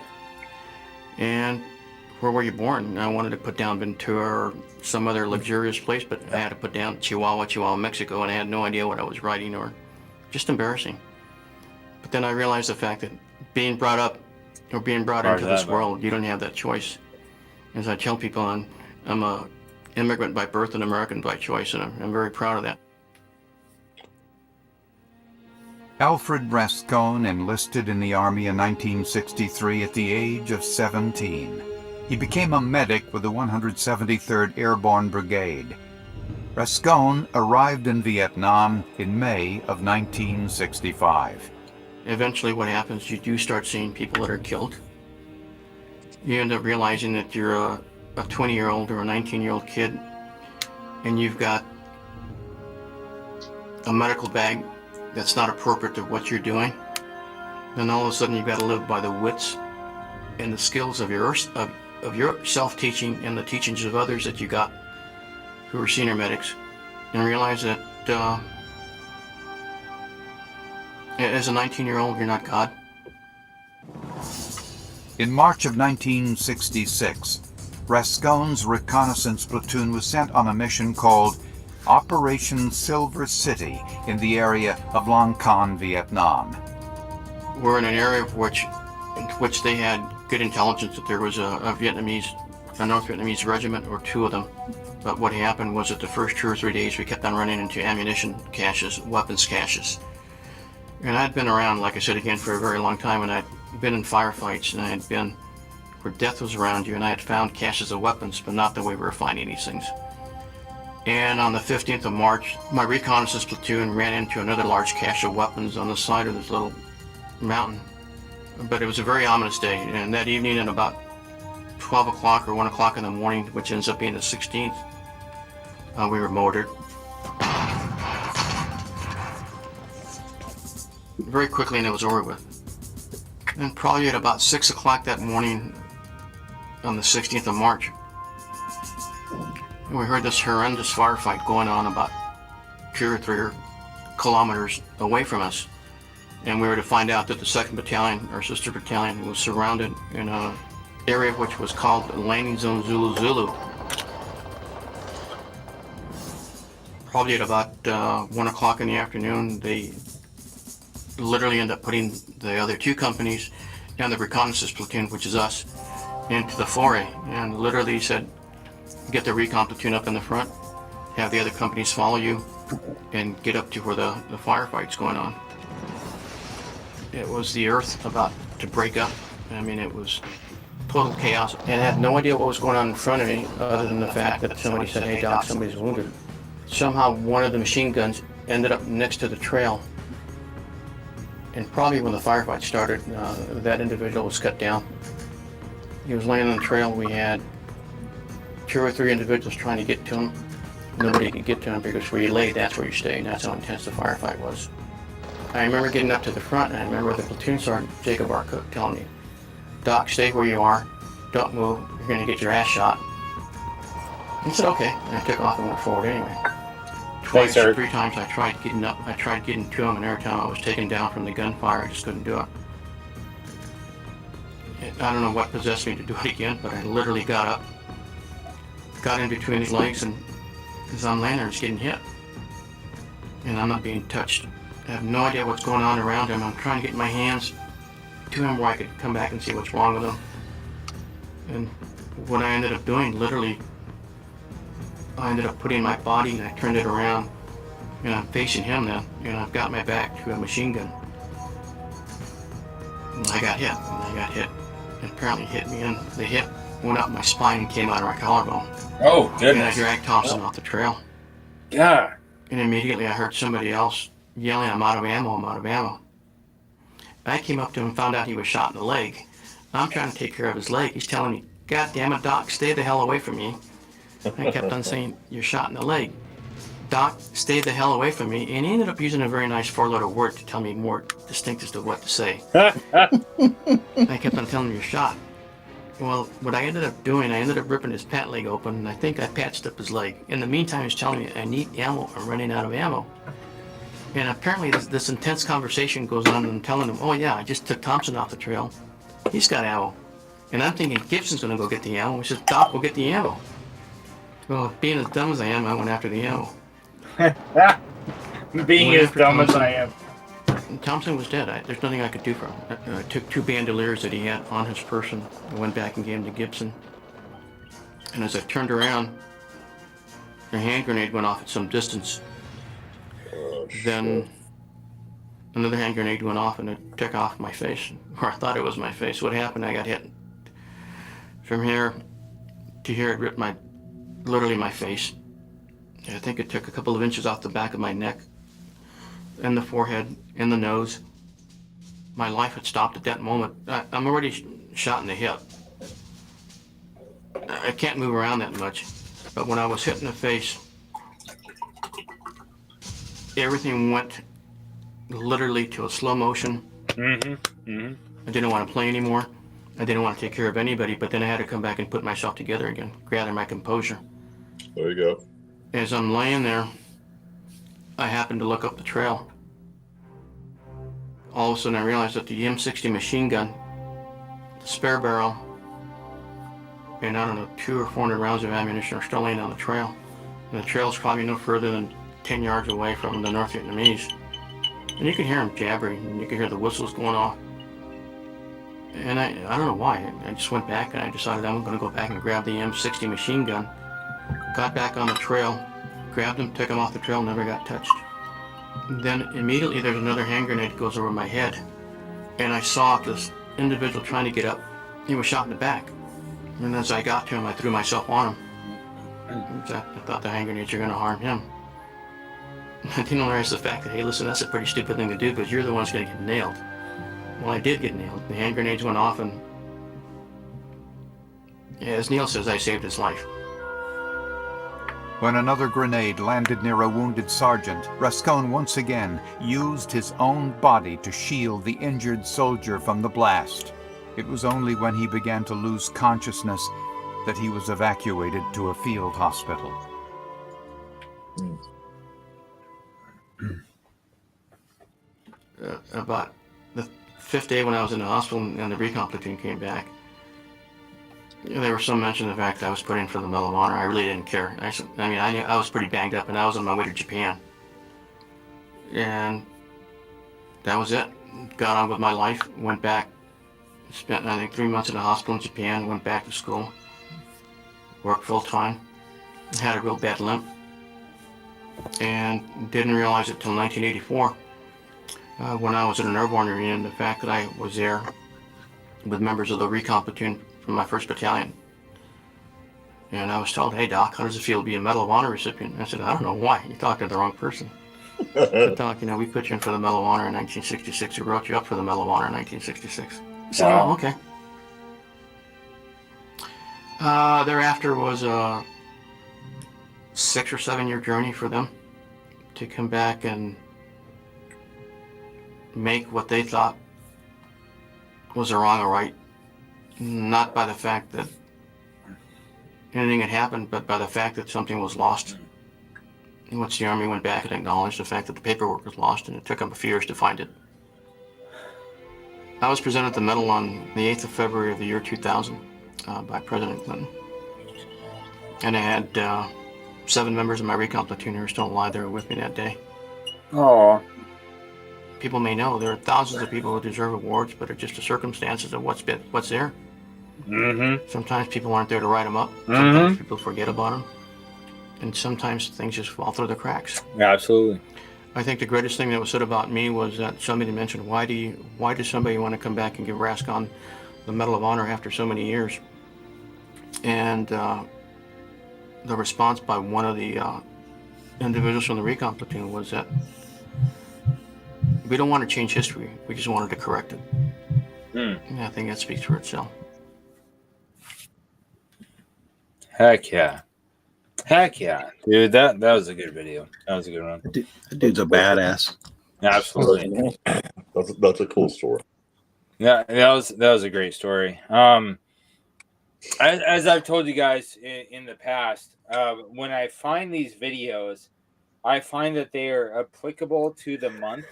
And where were you born? And I wanted to put down Ventura or some other luxurious place, but I had to put down Chihuahua, Mexico, and I had no idea what I was writing, or just embarrassing. But then I realized the fact that being brought up or being brought into this world, you don't have that choice. As I tell people, I'm a immigrant by birth and American by choice, and I'm very proud of that. Alfred Rascone enlisted in the Army in 1963 at the age of 17. He became a medic with the 173rd Airborne Brigade. Rascone arrived in Vietnam in May of 1965. Eventually what happens, you do start seeing people that are killed. You end up realizing that you're a 20-year-old or a 19-year-old kid, and you've got a medical bag that's not appropriate to what you're doing. Then all of a sudden you've got to live by the wits and the skills of your self-teaching and the teachings of others that you got who are senior medics, and realize that as a 19-year-old, you're not God. In March of 1966, Rascone's reconnaissance platoon was sent on a mission called Operation Silver City in the area of Long Con, Vietnam. We're in an area in which they had good intelligence that there was a North Vietnamese regiment, or two of them. But what happened was that the first 2 or 3 days we kept on running into ammunition caches, weapons caches. And I'd been around, like I said again, for a very long time, and I'd been in firefights, and I had been where death was around you, and I had found caches of weapons, but not the way we were finding these things. And on the 15th of March, my reconnaissance platoon ran into another large cache of weapons on the side of this little mountain. But it was a very ominous day, and that evening at about 12 o'clock or 1 o'clock in the morning, which ends up being the 16th, we were mortared. Very quickly, and it was over with. And probably at about 6 o'clock that morning on the 16th of March, we heard this horrendous firefight going on about 2 or 3 kilometers away from us. And we were to find out that the 2nd Battalion, our sister battalion, was surrounded in an area which was called the Landing Zone Zulu Zulu. Probably at about 1 o'clock in the afternoon, they literally ended up putting the other 2 companies and the reconnaissance platoon, which is us, into the foray, and literally said, get the recon platoon up in the front, have the other companies follow you, and get up to where the firefight's going on. It was the earth about to break up. I mean, it was total chaos, and I had no idea what was going on in front of me, other than the fact that somebody said, hey Doc, somebody's wounded. Somehow one of the machine guns ended up next to the trail, and probably when the firefight started, that individual was cut down. He was laying on the trail. We had 2 or 3 individuals trying to get to him. Nobody could get to him because where you lay, that's where you stay, and that's how intense the firefight was. I remember getting up to the front, and I remember the platoon sergeant, Jacob R. Cook, telling me, Doc, stay where you are, don't move, you're gonna get your ass shot. I said, okay, and I took off and went forward anyway. Twice or 3 times I tried getting up, I tried getting to him, and every time I was taken down from the gunfire, I just couldn't do it. I don't know what possessed me to do it again, but I literally got up, got in between his legs, and as I'm laying there, just getting hit. And I'm not being touched. I have no idea what's going on around him. I'm trying to get my hands to him where I could come back and see what's wrong with him. And what I ended up doing, literally, I ended up putting my body, and I turned it around, and I'm facing him now, and I've got my back to a machine gun. And I got hit, and apparently hit me, and the hit went up my spine and came out of my collarbone. Oh, goodness. And I dragged Thompson off the trail. God. And immediately I heard somebody else yelling, I'm out of ammo, I'm out of ammo. I came up to him and found out he was shot in the leg. I'm trying to take care of his leg. He's telling me, God damn it, Doc, stay the hell away from me. I kept on saying, you're shot in the leg. Doc, stay the hell away from me. And he ended up using a very nice 4-letter word to tell me more distinct as to what to say. I kept on telling him, you're shot. Well, what I ended up doing, I ended up ripping his pant leg open, and I think I patched up his leg. In the meantime, he's telling me, I need ammo. I'm running out of ammo. And apparently this intense conversation goes on, and I'm telling him, oh yeah, I just took Thompson off the trail. He's got ammo. And I'm thinking Gibson's going to go get the ammo. He says, Doc, we'll get the ammo. Well, being as dumb as I am, I went after the ammo. Being as dumb as I am. Thompson was dead. There's nothing I could do for him. I took 2 bandoliers that he had on his person. I went back and gave them to Gibson. And as I turned around, a hand grenade went off at some distance. Then another hand grenade went off and it took off my face, or I thought it was my face. What happened, I got hit from here to here. It ripped literally my face. I think it took a couple of inches off the back of my neck, and the forehead, and the nose. My life had stopped at that moment. I'm already shot in the hip. I can't move around that much, but when I was hit in the face, everything went literally to a slow motion. I didn't want to play anymore. I didn't want to take care of anybody, but then I had to come back and put myself together again, gather my composure. There you go. As I'm laying there, I happened to look up the trail. All of a sudden I realized that the M60 machine gun, the spare barrel, and I don't know, 200 or 400 rounds of ammunition are still laying on the trail. And the trail's probably no further than 10 yards away from the North Vietnamese. And you can hear them jabbering, and you can hear the whistles going off. And I don't know why, I just went back and I decided I'm going to go back and grab the M60 machine gun. Got back on the trail, grabbed him, took him off the trail, never got touched. Then immediately there's another hand grenade that goes over my head. And I saw this individual trying to get up. He was shot in the back. And as I got to him, I threw myself on him. I thought the hand grenades were going to harm him. I didn't realize the fact that, hey, listen, that's a pretty stupid thing to do because you're the one who's going to get nailed. Well, I did get nailed. The hand grenades went off, and as Neil says, I saved his life. When another grenade landed near a wounded sergeant, Rascone once again used his own body to shield the injured soldier from the blast. It was only when he began to lose consciousness that he was evacuated to a field hospital. About the 5th day when I was in the hospital and the recon platoon came back, there was some mention of the fact that I was put in for the Medal of Honor. I really didn't care. I knew I was pretty banged up and I was on my way to Japan. And that was it. Got on with my life, went back, spent I think 3 months in the hospital in Japan, went back to school, worked full time, had a real bad limp, and didn't realize it till 1984 when I was at an airborne reunion, the fact that I was there with members of the recon platoon from my 1st battalion. And I was told, hey Doc, how does it feel to be a Medal of Honor recipient? And I said, I don't know why. You talked to the wrong person. But Doc, we put you in for the Medal of Honor in 1966. We wrote you up for the Medal of Honor in 1966. I said, oh, okay. Thereafter was a 6 or 7 year journey for them to come back and make what they thought was a wrong or right. Not by the fact that anything had happened, but by the fact that something was lost. In which the Army went back and acknowledged the fact that the paperwork was lost, and it took them a few years to find it. I was presented the medal on the 8th of February of the year 2000 by President Clinton. And I had 7 members of my recon platoon who are still alive. They were with me that day. Oh. People may know there are thousands of people who deserve awards, but it's just the circumstances of what's there. Sometimes people aren't there to write them up. Sometimes people forget about them. And sometimes things just fall through the cracks. Yeah, absolutely. I think the greatest thing that was said about me was that somebody mentioned, why does somebody want to come back and give Rascon the Medal of Honor after so many years? And the response by one of the individuals from the recon platoon was that we don't want to change history, we just wanted to correct it. And I think that speaks for itself. Heck yeah. Heck yeah, dude. That was a good video. That was a good one. That dude's a badass. Absolutely. That's a cool story. Yeah, that was a great story. As I've told you guys in the past, when I find these videos, I find that they are applicable to the month,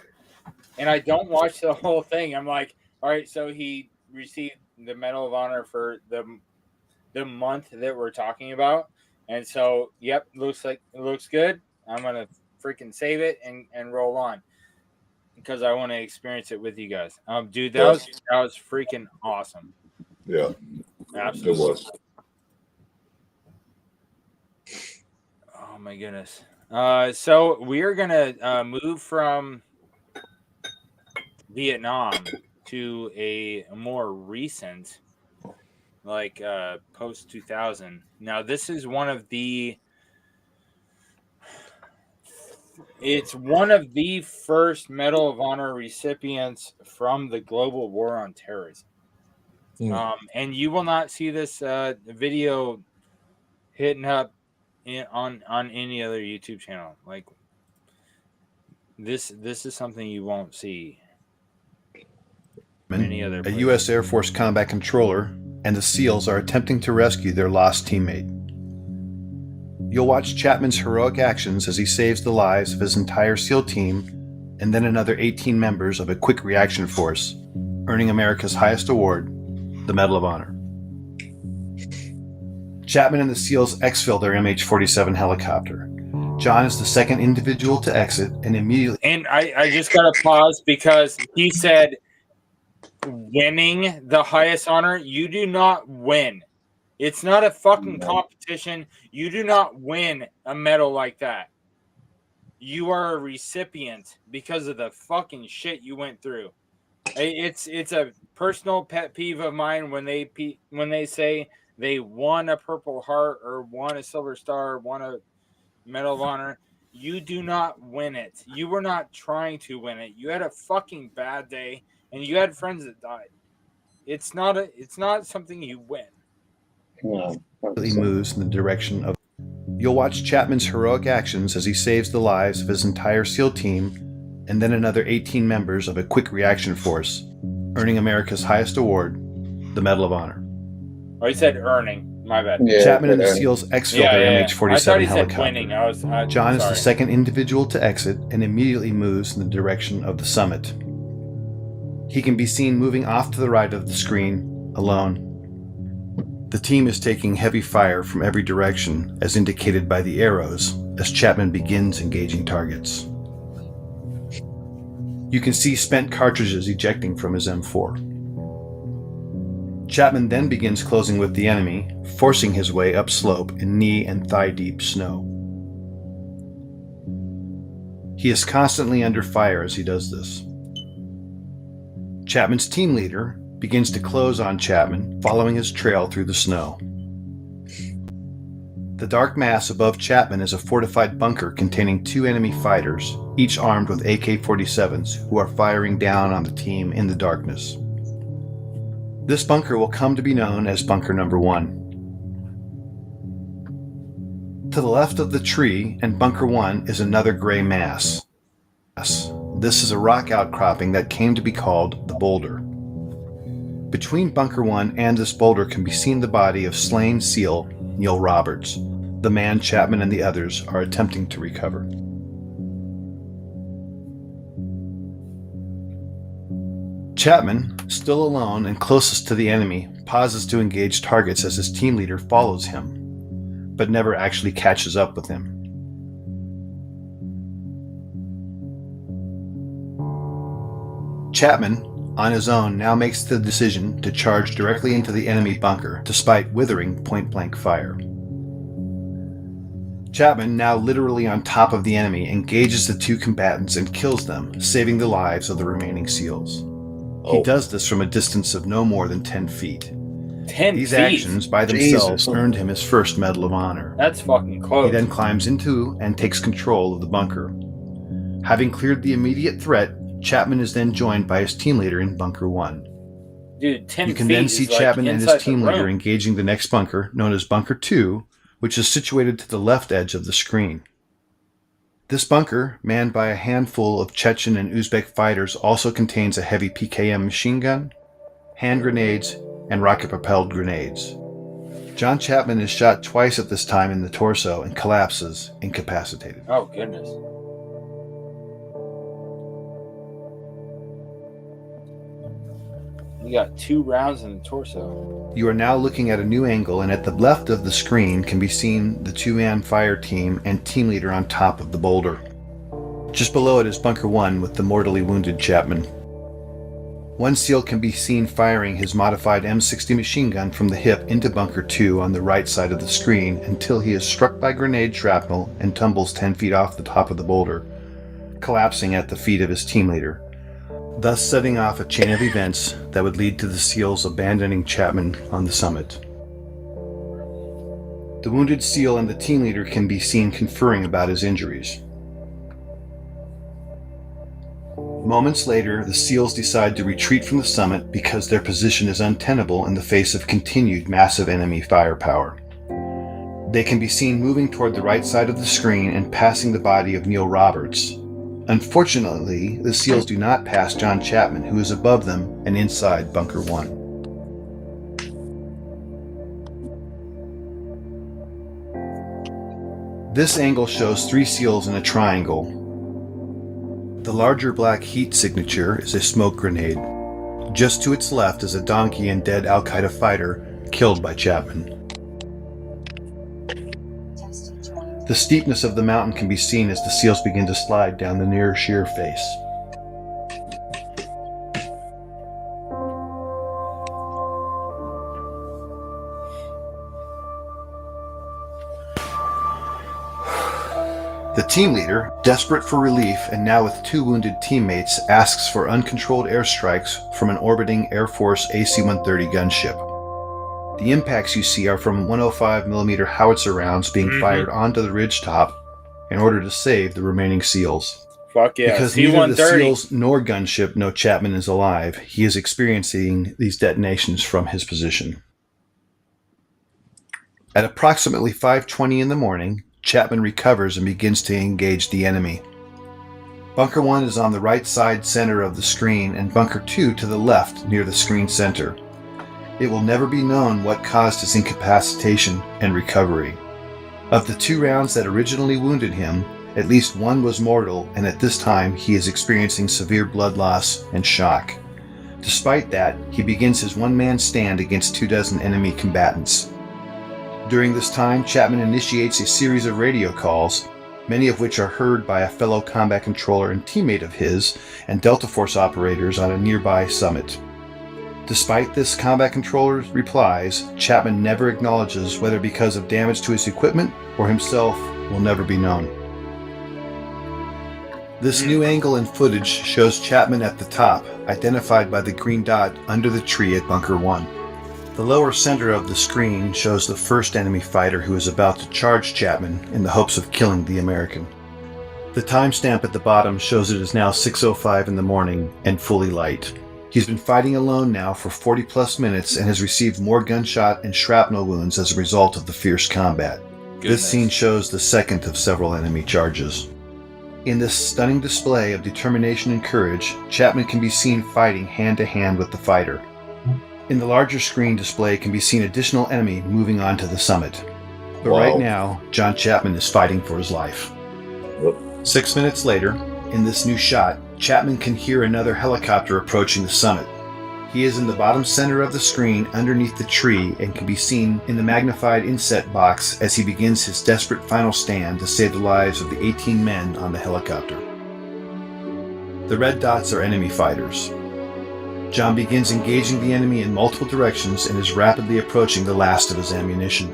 and I don't watch the whole thing. I'm like, all right, so he received the Medal of Honor for the month that we're talking about, and so yep, it looks good. I'm gonna freaking save it and roll on because I want to experience it with you guys. Dude, that was freaking awesome. Yeah, absolutely. It was. Oh my goodness. So we're gonna move from Vietnam to a more recent, like post 2000. Now this is one of the first Medal of Honor recipients from the global war on terrorism. And you will not see this video hitting up on any other YouTube channel. Like this is something you won't see any other place. A U.S. Air Force combat controller and the SEALs are attempting to rescue their lost teammate. You'll watch Chapman's heroic actions as he saves the lives of his entire SEAL team and then another 18 members of a quick reaction force, earning America's highest award, the Medal of Honor. Chapman and the SEALs exfil their MH-47 helicopter. John is the second individual to exit and immediately... And I just got to pause because he said winning the highest honor, you do not win. It's not a fucking competition. You do not win a medal like that. You are a recipient because of the fucking shit you went through. It's a personal pet peeve of mine when they say they won a Purple Heart or won a Silver Star, won a Medal of Honor. You do not win it. You were not trying to win it. You had a fucking bad day and you had friends that died. It's not something you win. He moves in the direction of... You'll watch Chapman's heroic actions as he saves the lives of his entire SEAL team and then another 18 members of a quick reaction force, earning America's highest award, the Medal of Honor. Oh, he said earning. My bad. Yeah, Chapman and the SEALs exfil their MH-47 helicopter. Winning. John is sorry. the second individual to exit and immediately moves in the direction of the summit. He can be seen moving off to the right of the screen, alone. The team is taking heavy fire from every direction, as indicated by the arrows, as Chapman begins engaging targets. You can see spent cartridges ejecting from his M4. Chapman then begins closing with the enemy, forcing his way upslope in knee and thigh-deep snow. He is constantly under fire as he does this. Chapman's team leader begins to close on Chapman, following his trail through the snow. The dark mass above Chapman is a fortified bunker containing 2 enemy fighters, each armed with AK-47s, who are firing down on the team in the darkness. This bunker will come to be known as Bunker Number 1. To the left of the tree and Bunker 1 is another gray mass. This is a rock outcropping that came to be called the Boulder. Between Bunker 1 and this boulder can be seen the body of slain SEAL Neil Roberts, the man Chapman and the others are attempting to recover. Chapman, still alone and closest to the enemy, pauses to engage targets as his team leader follows him, but never actually catches up with him. Chapman, on his own, now makes the decision to charge directly into the enemy bunker, despite withering point-blank fire. Chapman, now literally on top of the enemy, engages the 2 combatants and kills them, saving the lives of the remaining SEALs. He does this from a distance of no more than 10 feet. 10 These feet? actions by themselves earned him his first Medal of Honor. That's fucking close. He then climbs into and takes control of the bunker. Having cleared the immediate threat, Chapman is then joined by his team leader in Bunker 1. Dude, 10 You can feet then see is like Chapman and his inside the team leader room. engaging the next bunker, known as Bunker 2, which is situated to the left edge of the screen. This bunker, manned by a handful of Chechen and Uzbek fighters, also contains a heavy PKM machine gun, hand grenades, and rocket-propelled grenades. John Chapman is shot twice at this time in the torso and collapses, incapacitated. Oh, goodness. You got 2 rounds in the torso. You are now looking at a new angle, and at the left of the screen can be seen the 2-man fire team and team leader on top of the boulder. Just below it is Bunker 1 with the mortally wounded Chapman. One SEAL can be seen firing his modified M60 machine gun from the hip into Bunker 2 on the right side of the screen until he is struck by grenade shrapnel and tumbles 10 feet off the top of the boulder, collapsing at the feet of his team leader, thus setting off a chain of events that would lead to the SEALs abandoning Chapman on the summit. The wounded SEAL and the team leader can be seen conferring about his injuries. Moments later, the SEALs decide to retreat from the summit because their position is untenable in the face of continued massive enemy firepower. They can be seen moving toward the right side of the screen and passing the body of Neil Roberts. Unfortunately, the SEALs do not pass John Chapman, who is above them and inside Bunker 1. This angle shows 3 SEALs in a triangle. The larger black heat signature is a smoke grenade. Just to its left is a donkey and dead Al-Qaeda fighter killed by Chapman. The steepness of the mountain can be seen as the SEALs begin to slide down the near sheer face. The team leader, desperate for relief and now with 2 wounded teammates, asks for uncontrolled airstrikes from an orbiting Air Force AC-130 gunship. The impacts you see are from 105mm howitzer rounds being fired onto the ridgetop in order to save the remaining SEALs. Fuck yeah. Because neither the SEALs nor gunship know Chapman is alive, he is experiencing these detonations from his position. At approximately 5:20 in the morning, Chapman recovers and begins to engage the enemy. Bunker 1 is on the right side center of the screen and Bunker 2 to the left near the screen center. It will never be known what caused his incapacitation and recovery. Of the 2 rounds that originally wounded him, at least 1 was mortal, and at this time he is experiencing severe blood loss and shock. Despite that, he begins his one-man stand against 24 enemy combatants. During this time, Chapman initiates a series of radio calls, many of which are heard by a fellow combat controller and teammate of his and Delta Force operators on a nearby summit. Despite this combat controller's replies, Chapman never acknowledges whether because of damage to his equipment or himself will never be known. This new angle and footage shows Chapman at the top, identified by the green dot under the tree at Bunker 1. The lower center of the screen shows the first enemy fighter who is about to charge Chapman in the hopes of killing the American. The timestamp at the bottom shows it is now 6:05 in the morning and fully light. He's been fighting alone now for 40 plus minutes and has received more gunshot and shrapnel wounds as a result of the fierce combat. This scene shows the second of several enemy charges. In this stunning display of determination and courage, Chapman can be seen fighting hand to hand with the fighter. In the larger screen display can be seen additional enemy moving on to the summit. But right now, John Chapman is fighting for his life. 6 minutes later, in this new shot, Chapman can hear another helicopter approaching the summit. He is in the bottom center of the screen underneath the tree and can be seen in the magnified inset box as he begins his desperate final stand to save the lives of the 18 men on the helicopter. The red dots are enemy fighters. John begins engaging the enemy in multiple directions and is rapidly approaching the last of his ammunition.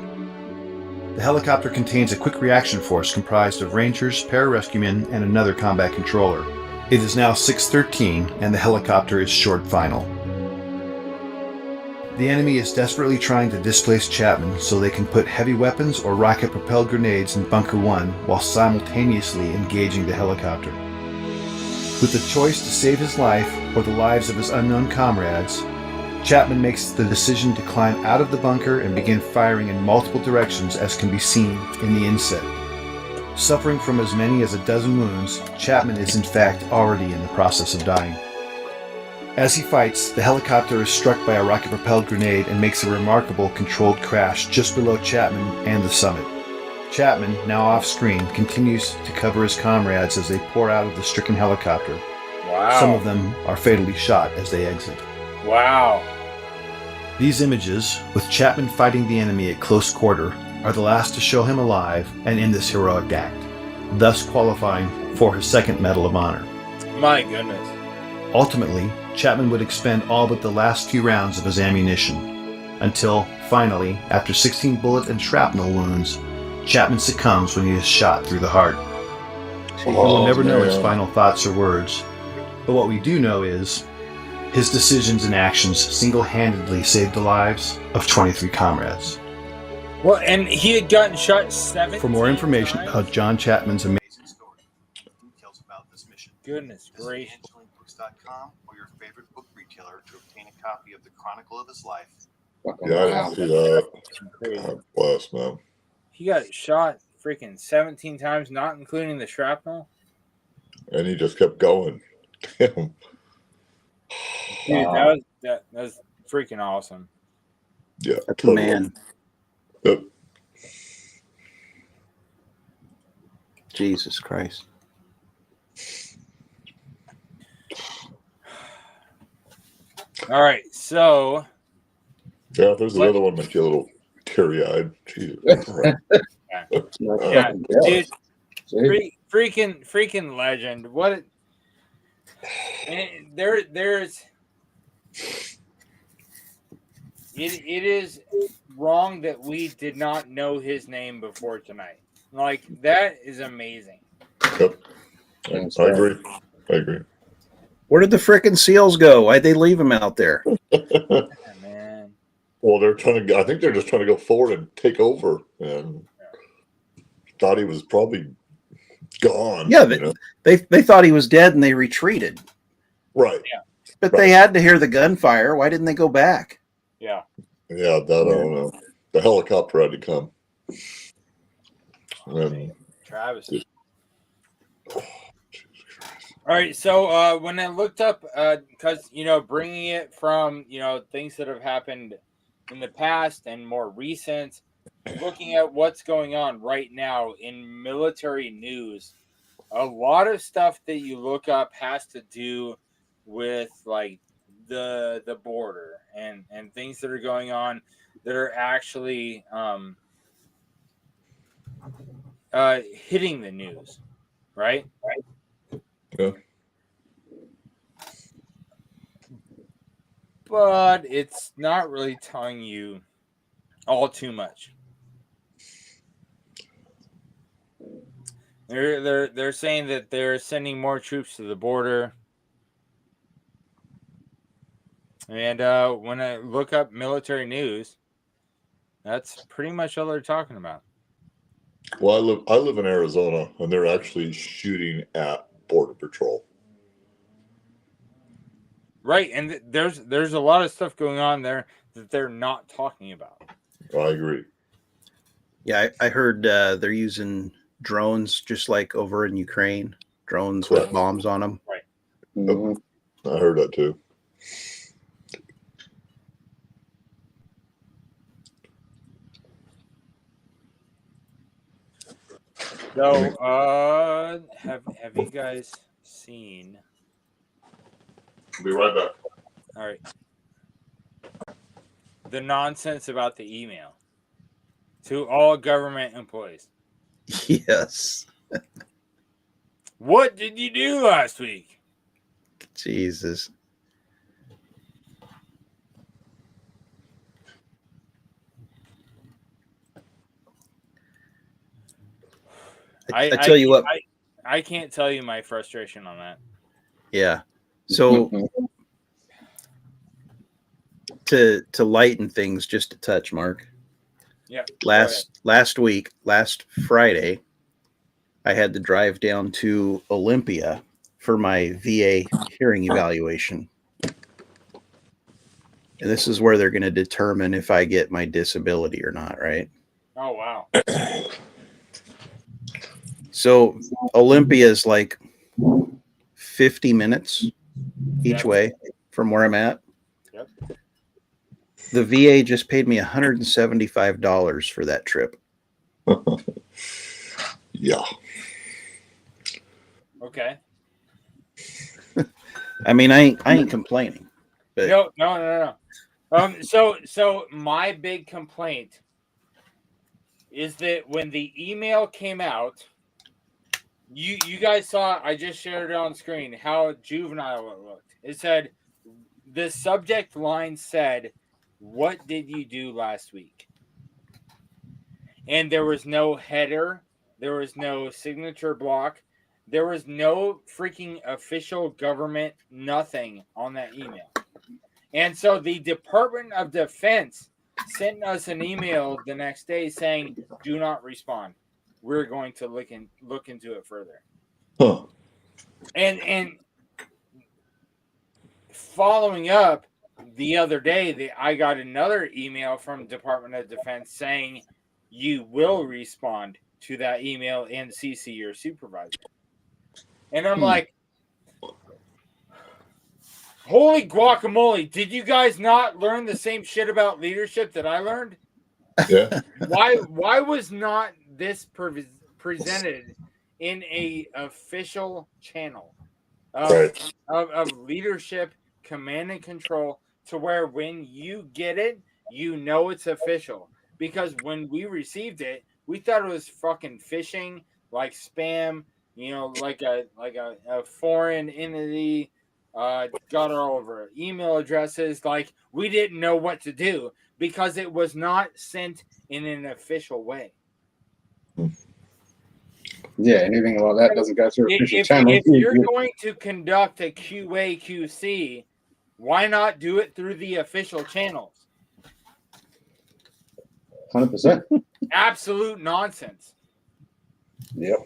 The helicopter contains a quick reaction force comprised of Rangers, pararescuemen, and another combat controller. It is now 6:13 and the helicopter is short final. The enemy is desperately trying to displace Chapman so they can put heavy weapons or rocket-propelled grenades in Bunker 1 while simultaneously engaging the helicopter. With the choice to save his life or the lives of his unknown comrades, Chapman makes the decision to climb out of the bunker and begin firing in multiple directions, as can be seen in the inset. Suffering from as many as a dozen wounds, Chapman is in fact already in the process of dying. As he fights, the helicopter is struck by a rocket-propelled grenade and makes a remarkable controlled crash just below Chapman and the summit. Chapman, now off-screen, continues to cover his comrades as they pour out of the stricken helicopter. Wow. Some of them are fatally shot as they exit. Wow. These images, with Chapman fighting the enemy at close quarter, are the last to show him alive and in this heroic act, thus qualifying for his second Medal of Honor. My goodness. Ultimately, Chapman would expend all but the last few rounds of his ammunition, until, finally, after 16 bullet and shrapnel wounds, Chapman succumbs when he is shot through the heart. We will never know his final thoughts or words, but what we do know is his decisions and actions single-handedly saved the lives of 23 comrades. Well, and he had gotten shot 7 For more information about John Chapman's amazing story, details about this mission, goodness gracious. AngelinBooks.com or your favorite book retailer to obtain a copy of the Chronicle of his life. Yeah, I didn't see that. God bless, man. He got shot freaking 17 times, not including the shrapnel. And he just kept going. Damn. Dude, that was freaking awesome. Yeah, That's a man. Yep. Jesus Christ. All right, so yeah, there's the other one makes you a little teary-eyed. Jesus. yeah, dude, freaking legend. What? And there's. It is wrong that we did not know his name before tonight. Like, that is amazing. Yep. I agree. Where did the frickin' SEALs go? Why'd they leave him out there? Man. Well, I think they're just trying to go forward and take over, and thought he was probably gone. Yeah, they thought he was dead and they retreated. Right. Yeah. But they had to hear the gunfire. Why didn't they go back? Yeah. Yeah, that I don't know. The helicopter had to come. Travis. All right, so when I looked up, because, bringing it from, things that have happened in the past and more recent, looking at what's going on right now in military news, a lot of stuff that you look up has to do with, like, the border and things that are going on that are actually hitting the news, right? Yeah. But it's not really telling you all too much. They're saying that they're sending more troops to the border. And when I look up military news, that's pretty much all they're talking about. Well, I live in Arizona, and they're actually shooting at Border Patrol. Right, and there's a lot of stuff going on there that they're not talking about. I agree. Yeah, I heard they're using drones just like over in Ukraine. Drones with bombs on them. Right. Mm-hmm. I heard that too. So, have you guys seen? I'll be right back. All right. The nonsense about the email to all government employees. Yes. What did you do last week? Jesus. I tell you what. I can't tell you my frustration on that. Yeah. So to lighten things just a touch, Mark. Yeah. Last week, last Friday, I had to drive down to Olympia for my VA hearing evaluation. And this is where they're going to determine if I get my disability or not, right? Oh, wow. So Olympia is like 50 minutes each way from where I'm at. Yep. The VA just paid me $175 for that trip. Yeah. Okay. I mean, I ain't complaining. But No. So my big complaint is that when the email came out, you guys saw, I just shared it on screen, how juvenile it looked. It said, the subject line said, "What did you do last week?" And there was no header. There was no signature block. There was no freaking official government, nothing on that email. And so the Department of Defense sent us an email the next day saying, "Do not respond. We're going to look into it further." Huh. And following up, the other day, I got another email from Department of Defense saying, "You will respond to that email and CC your supervisor." And I'm like, holy guacamole, did you guys not learn the same shit about leadership that I learned? Yeah. Why was not this presented in a official channel of leadership, command and control, to where when you get it, you know it's official? Because when we received it, we thought it was fucking phishing, like spam, like a foreign entity got our over email addresses. Like, we didn't know what to do because it was not sent in an official way. Yeah, anything about that doesn't go through official channels. If you're going to conduct a QA QC, why not do it through the official channels? 100%. Absolute nonsense. Yep.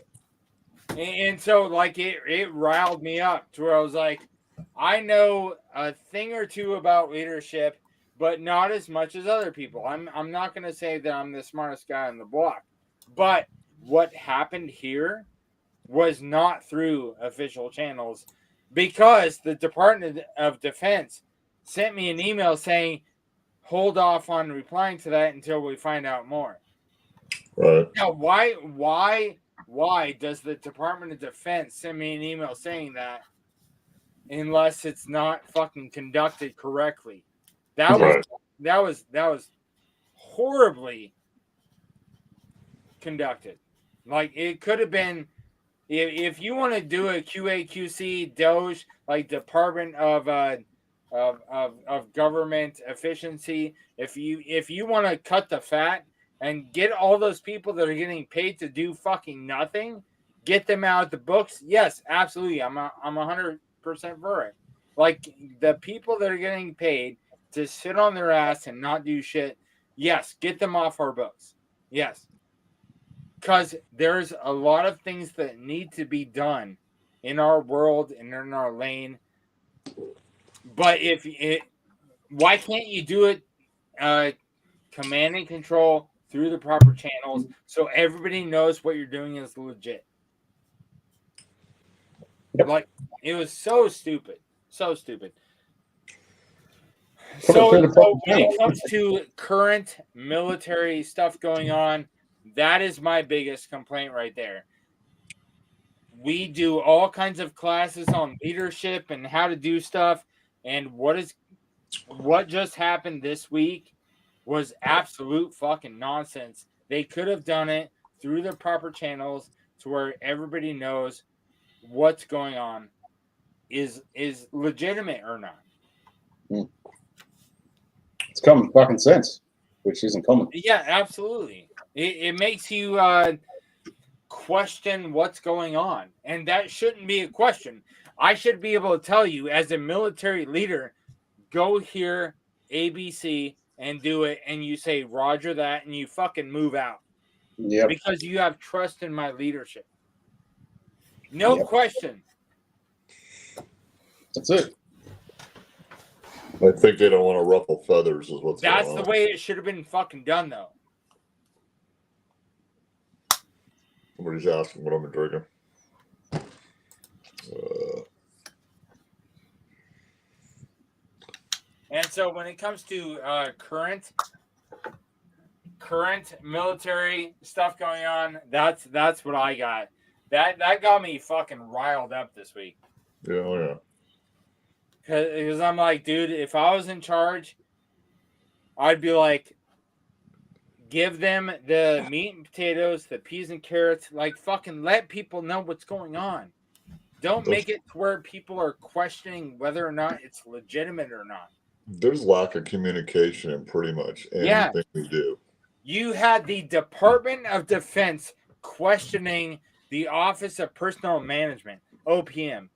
And so, like, it riled me up to where I was like, I know a thing or two about leadership, but not as much as other people. I'm not going to say that I'm the smartest guy on the block, but what happened here was not through official channels, because the Department of Defense sent me an email saying, hold off on replying to that until we find out more. Right. Now, why does the Department of Defense send me an email saying that unless it's not fucking conducted correctly? That was horribly conducted. Like, it could have been, if you want to do a QA QC Doge, like Department of Government Efficiency, if you want to cut the fat and get all those people that are getting paid to do fucking nothing, get them out of the books. Yes, absolutely. I'm 100% for it. Like, the people that are getting paid to sit on their ass and not do shit, yes, get them off our books. Yes. Because there's a lot of things that need to be done in our world and in our lane. But why can't you do it command and control through the proper channels so everybody knows what you're doing is legit? Like, it was so stupid. So stupid. So when it comes to current military stuff going on, that is my biggest complaint right there. We do all kinds of classes on leadership and how to do stuff, and what just happened this week was absolute fucking nonsense. They could have done it through the proper channels to where everybody knows what's going on is legitimate or not. It's common fucking sense, which isn't common. Yeah, absolutely. It makes you question what's going on, and that shouldn't be a question. I should be able to tell you as a military leader, go here, ABC, and do it, and you say roger that, and you fucking move out. Yeah. Because you have trust in my leadership. No question. That's it. I think they don't want to ruffle feathers is what's going on. That's the way it should have been fucking done, though. Somebody's asking what I've been drinking. And so when it comes to current military stuff going on, that's what I got. That got me fucking riled up this week. Yeah. Because I'm like, dude, if I was in charge, I'd be like, give them the meat and potatoes, the peas and carrots. Like, fucking let people know what's going on. Don't make it to where people are questioning whether or not it's legitimate or not. There's lack of communication in pretty much anything we do. You had the Department of Defense questioning the Office of Personnel Management, OPM.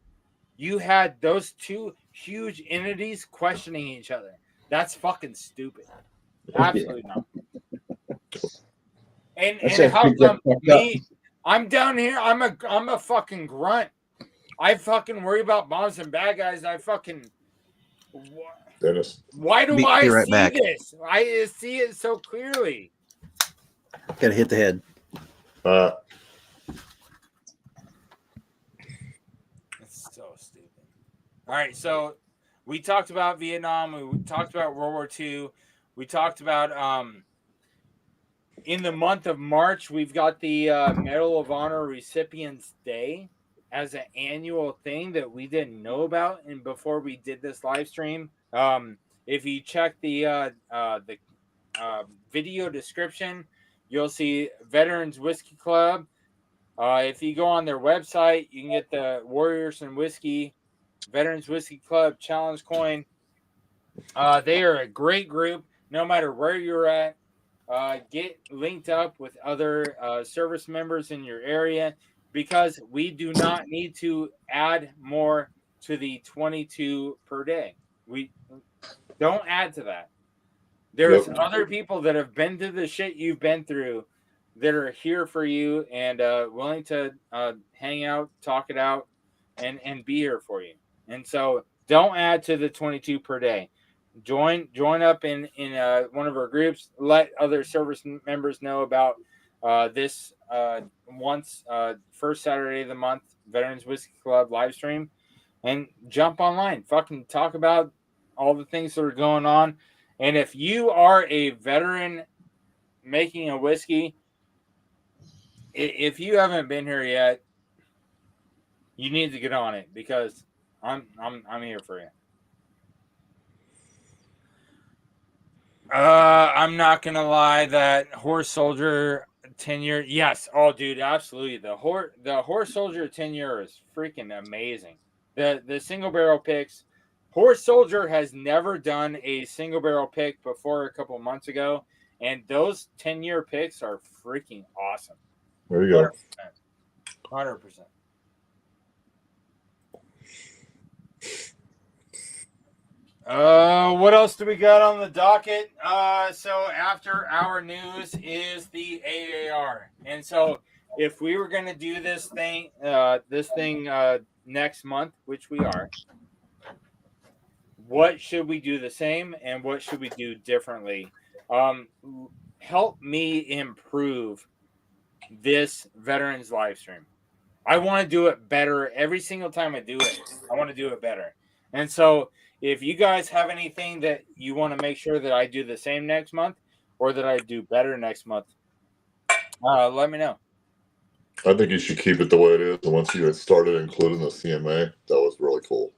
You had those two huge entities questioning each other. That's fucking stupid. Absolutely not. And how come me? I'm down here. I'm a fucking grunt. I fucking worry about bombs and bad guys. I fucking. Dennis. Why do I see this? I see it so clearly. Gotta hit the head. It's so stupid. All right, so we talked about Vietnam. We talked about World War II. We talked about in the month of March, we've got the Medal of Honor Recipients Day as an annual thing that we didn't know about, and before we did this live stream. If you check the video description, you'll see Veterans Whiskey Club. If you go on their website, you can get the Warriors and Whiskey Veterans Whiskey Club Challenge coin. They are a great group, no matter where you're at. Get linked up with other service members in your area, because we do not need to add more to the 22 per day. We don't add to that. There's other people that have been through the shit you've been through that are here for you and willing to hang out, talk it out, and be here for you. And so don't add to the 22 per day. Join up in one of our groups. Let other service members know about this first Saturday of the month Veterans Whiskey Club live stream, and jump online. Fucking talk about all the things that are going on. And if you are a veteran making a whiskey, if you haven't been here yet, you need to get on it, because I'm here for you. I'm not gonna lie, that Horse Soldier 10-year, yes. Oh, dude, absolutely. The Horse Soldier 10-year is freaking amazing. The single barrel picks. Horse Soldier has never done a single barrel pick before a couple months ago, and those 10-year picks are freaking awesome. There you go. 100%. What else do we got on the docket? So after our news is the AAR. And so if we were going to do this thing next month, which we are, what should we do the same and what should we do differently? Help me improve this veterans live stream. I want to do it better every single time I do it. I want to do it better. And so if you guys have anything that you want to make sure that I do the same next month or that I do better next month, let me know. I think you should keep it the way it is. And once you had started including the CMA, that was really cool.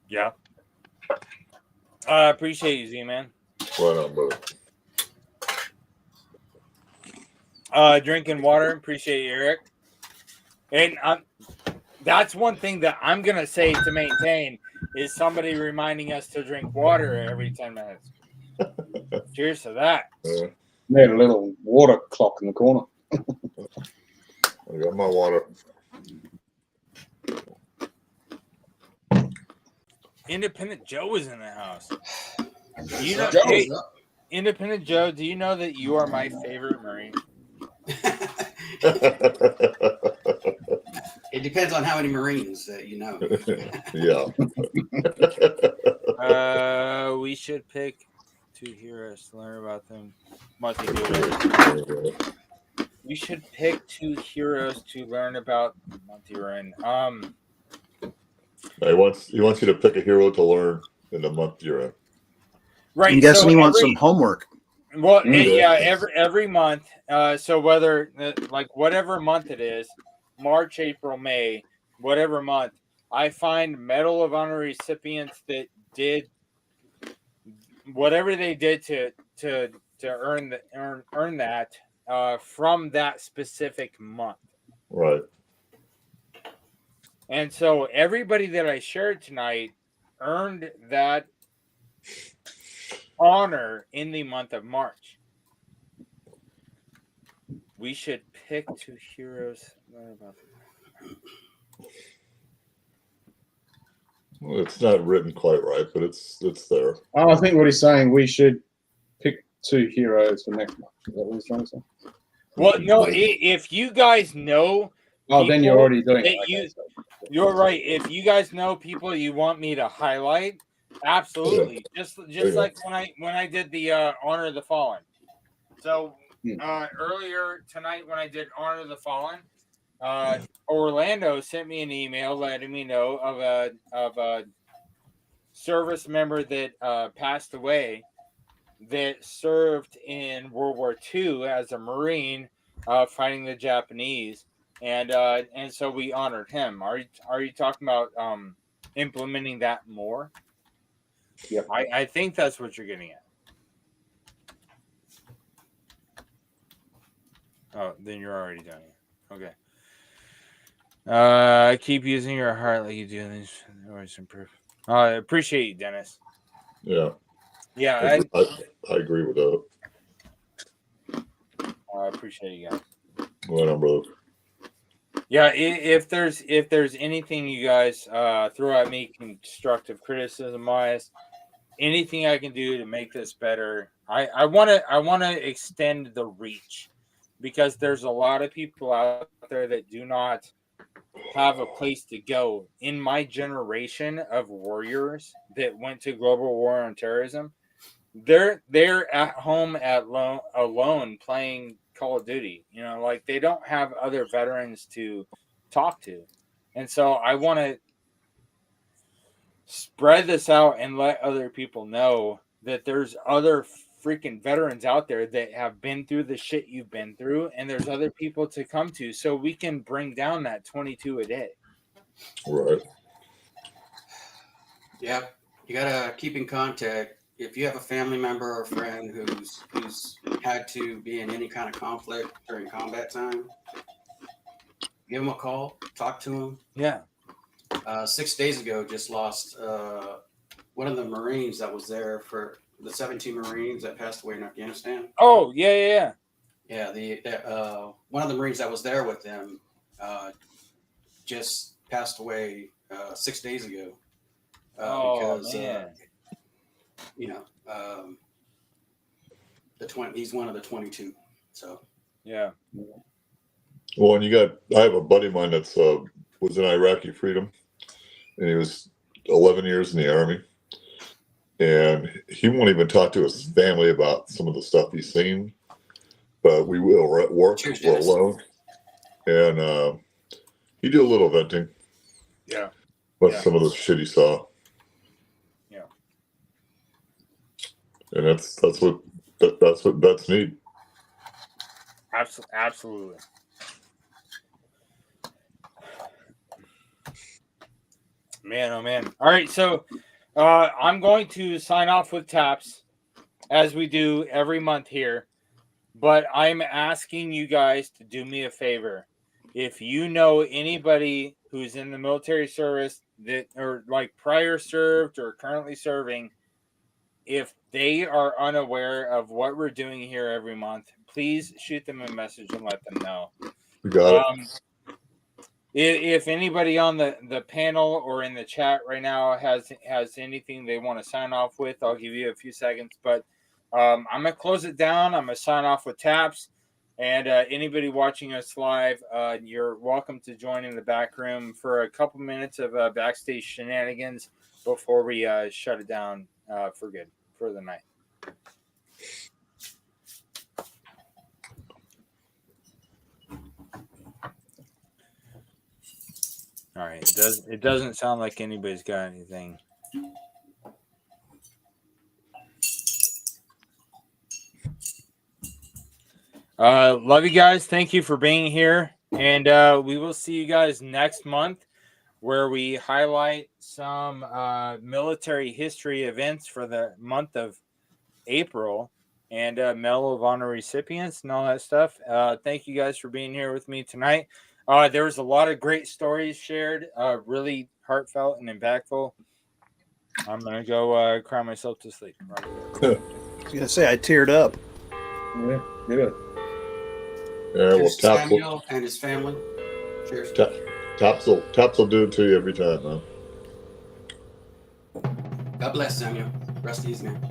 Yeah. I appreciate you, Z-Man. Right on, brother. Drinking water. Appreciate you, Eric. And that's one thing that I'm going to say to maintain is somebody reminding us to drink water every 10 minutes. Cheers to that. Made a little water clock in the corner. I got my water. Independent Joe is in the house. You know, hey, Independent Joe, do you know that you are my favorite Marine? It depends on how many Marines you know. Yeah. We should pick 2 heroes to learn about them. Monty. We should pick 2 heroes to learn about Monty Run. He wants you to pick a hero to learn in the month you're in. Right. I'm guessing he wants some homework. Well, yeah, every month. So whether like whatever month it is, March, April, May, whatever month, I find Medal of Honor recipients that did whatever they did to earn that from that specific month. Right. And so everybody that I shared tonight earned that honor in the month of March. We should pick 2 heroes. Well, it's not written quite right, but it's there. I think what he's saying, we should pick 2 heroes for next month. Is that what he's trying to say? Well, no, if you guys know, then you're already doing it. Okay, you're right. If you guys know people you want me to highlight, absolutely. Just like when I did the Honor of the Fallen. So earlier tonight when I did Honor of the Fallen, Orlando sent me an email letting me know of a service member that passed away that served in World War II as a Marine fighting the Japanese, and so we honored him. Are you talking about implementing that more? Yep. I think that's what you're getting at. Oh, then you're already done it. Okay. Keep using your heart like you do in these. Always improve. I appreciate you, Dennis. Yeah. Yeah, I agree with that. I appreciate you guys. Well, brother. Yeah, if there's anything you guys throw at me, constructive criticism wise, anything I can do to make this better, I want to extend the reach, because there's a lot of people out there that do not have a place to go. In my generation of warriors that went to global war on terrorism, they're at home alone playing Call of Duty. You know, like they don't have other veterans to talk to. And so I want to spread this out and let other people know that there's other freaking veterans out there that have been through the shit you've been through, and there's other people to come to, so we can bring down that 22 a day. Right. Yeah, you gotta keep in contact. If you have a family member or friend who's had to be in any kind of conflict during combat time, give them a call, talk to them. Yeah. 6 days ago, just lost one of the Marines that was there for the 17 Marines that passed away in Afghanistan. Oh, yeah. Yeah, the one of the Marines that was there with them just passed away 6 days ago. Because man. He's one of the 22. So yeah. Well, and I have a buddy of mine that's was in Iraqi Freedom, and he was 11 years in the Army, and he won't even talk to his family about some of the stuff he's seen, but we will. We're at work, we're alone, and he did a little venting. Yeah. But some of the shit he saw. Yeah. And that's what vets need. Absolutely. Man, oh man. All right, so I'm going to sign off with taps as we do every month here, but I'm asking you guys to do me a favor. If you know anybody who's in the military service that or like prior served or currently serving, if they are unaware of what we're doing here every month, please shoot them a message and let them know. You got it. If anybody on the panel or in the chat right now has anything they want to sign off with, I'll give you a few seconds. But I'm going to close it down. I'm going to sign off with taps. And anybody watching us live, you're welcome to join in the back room for a couple minutes of backstage shenanigans before we shut it down for good for the night. All right. It doesn't sound like anybody's got anything. Love you guys. Thank you for being here. And we will see you guys next month, where we highlight some military history events for the month of April and Medal of Honor recipients and all that stuff. Thank you guys for being here with me tonight. There was a lot of great stories shared, really heartfelt and impactful. I'm going to go cry myself to sleep. I was going to say, I teared up. Yeah, good. Yeah, well, Samuel and his family. Cheers. Tops will do it to you every time, man. God bless Samuel. Rest easy, man.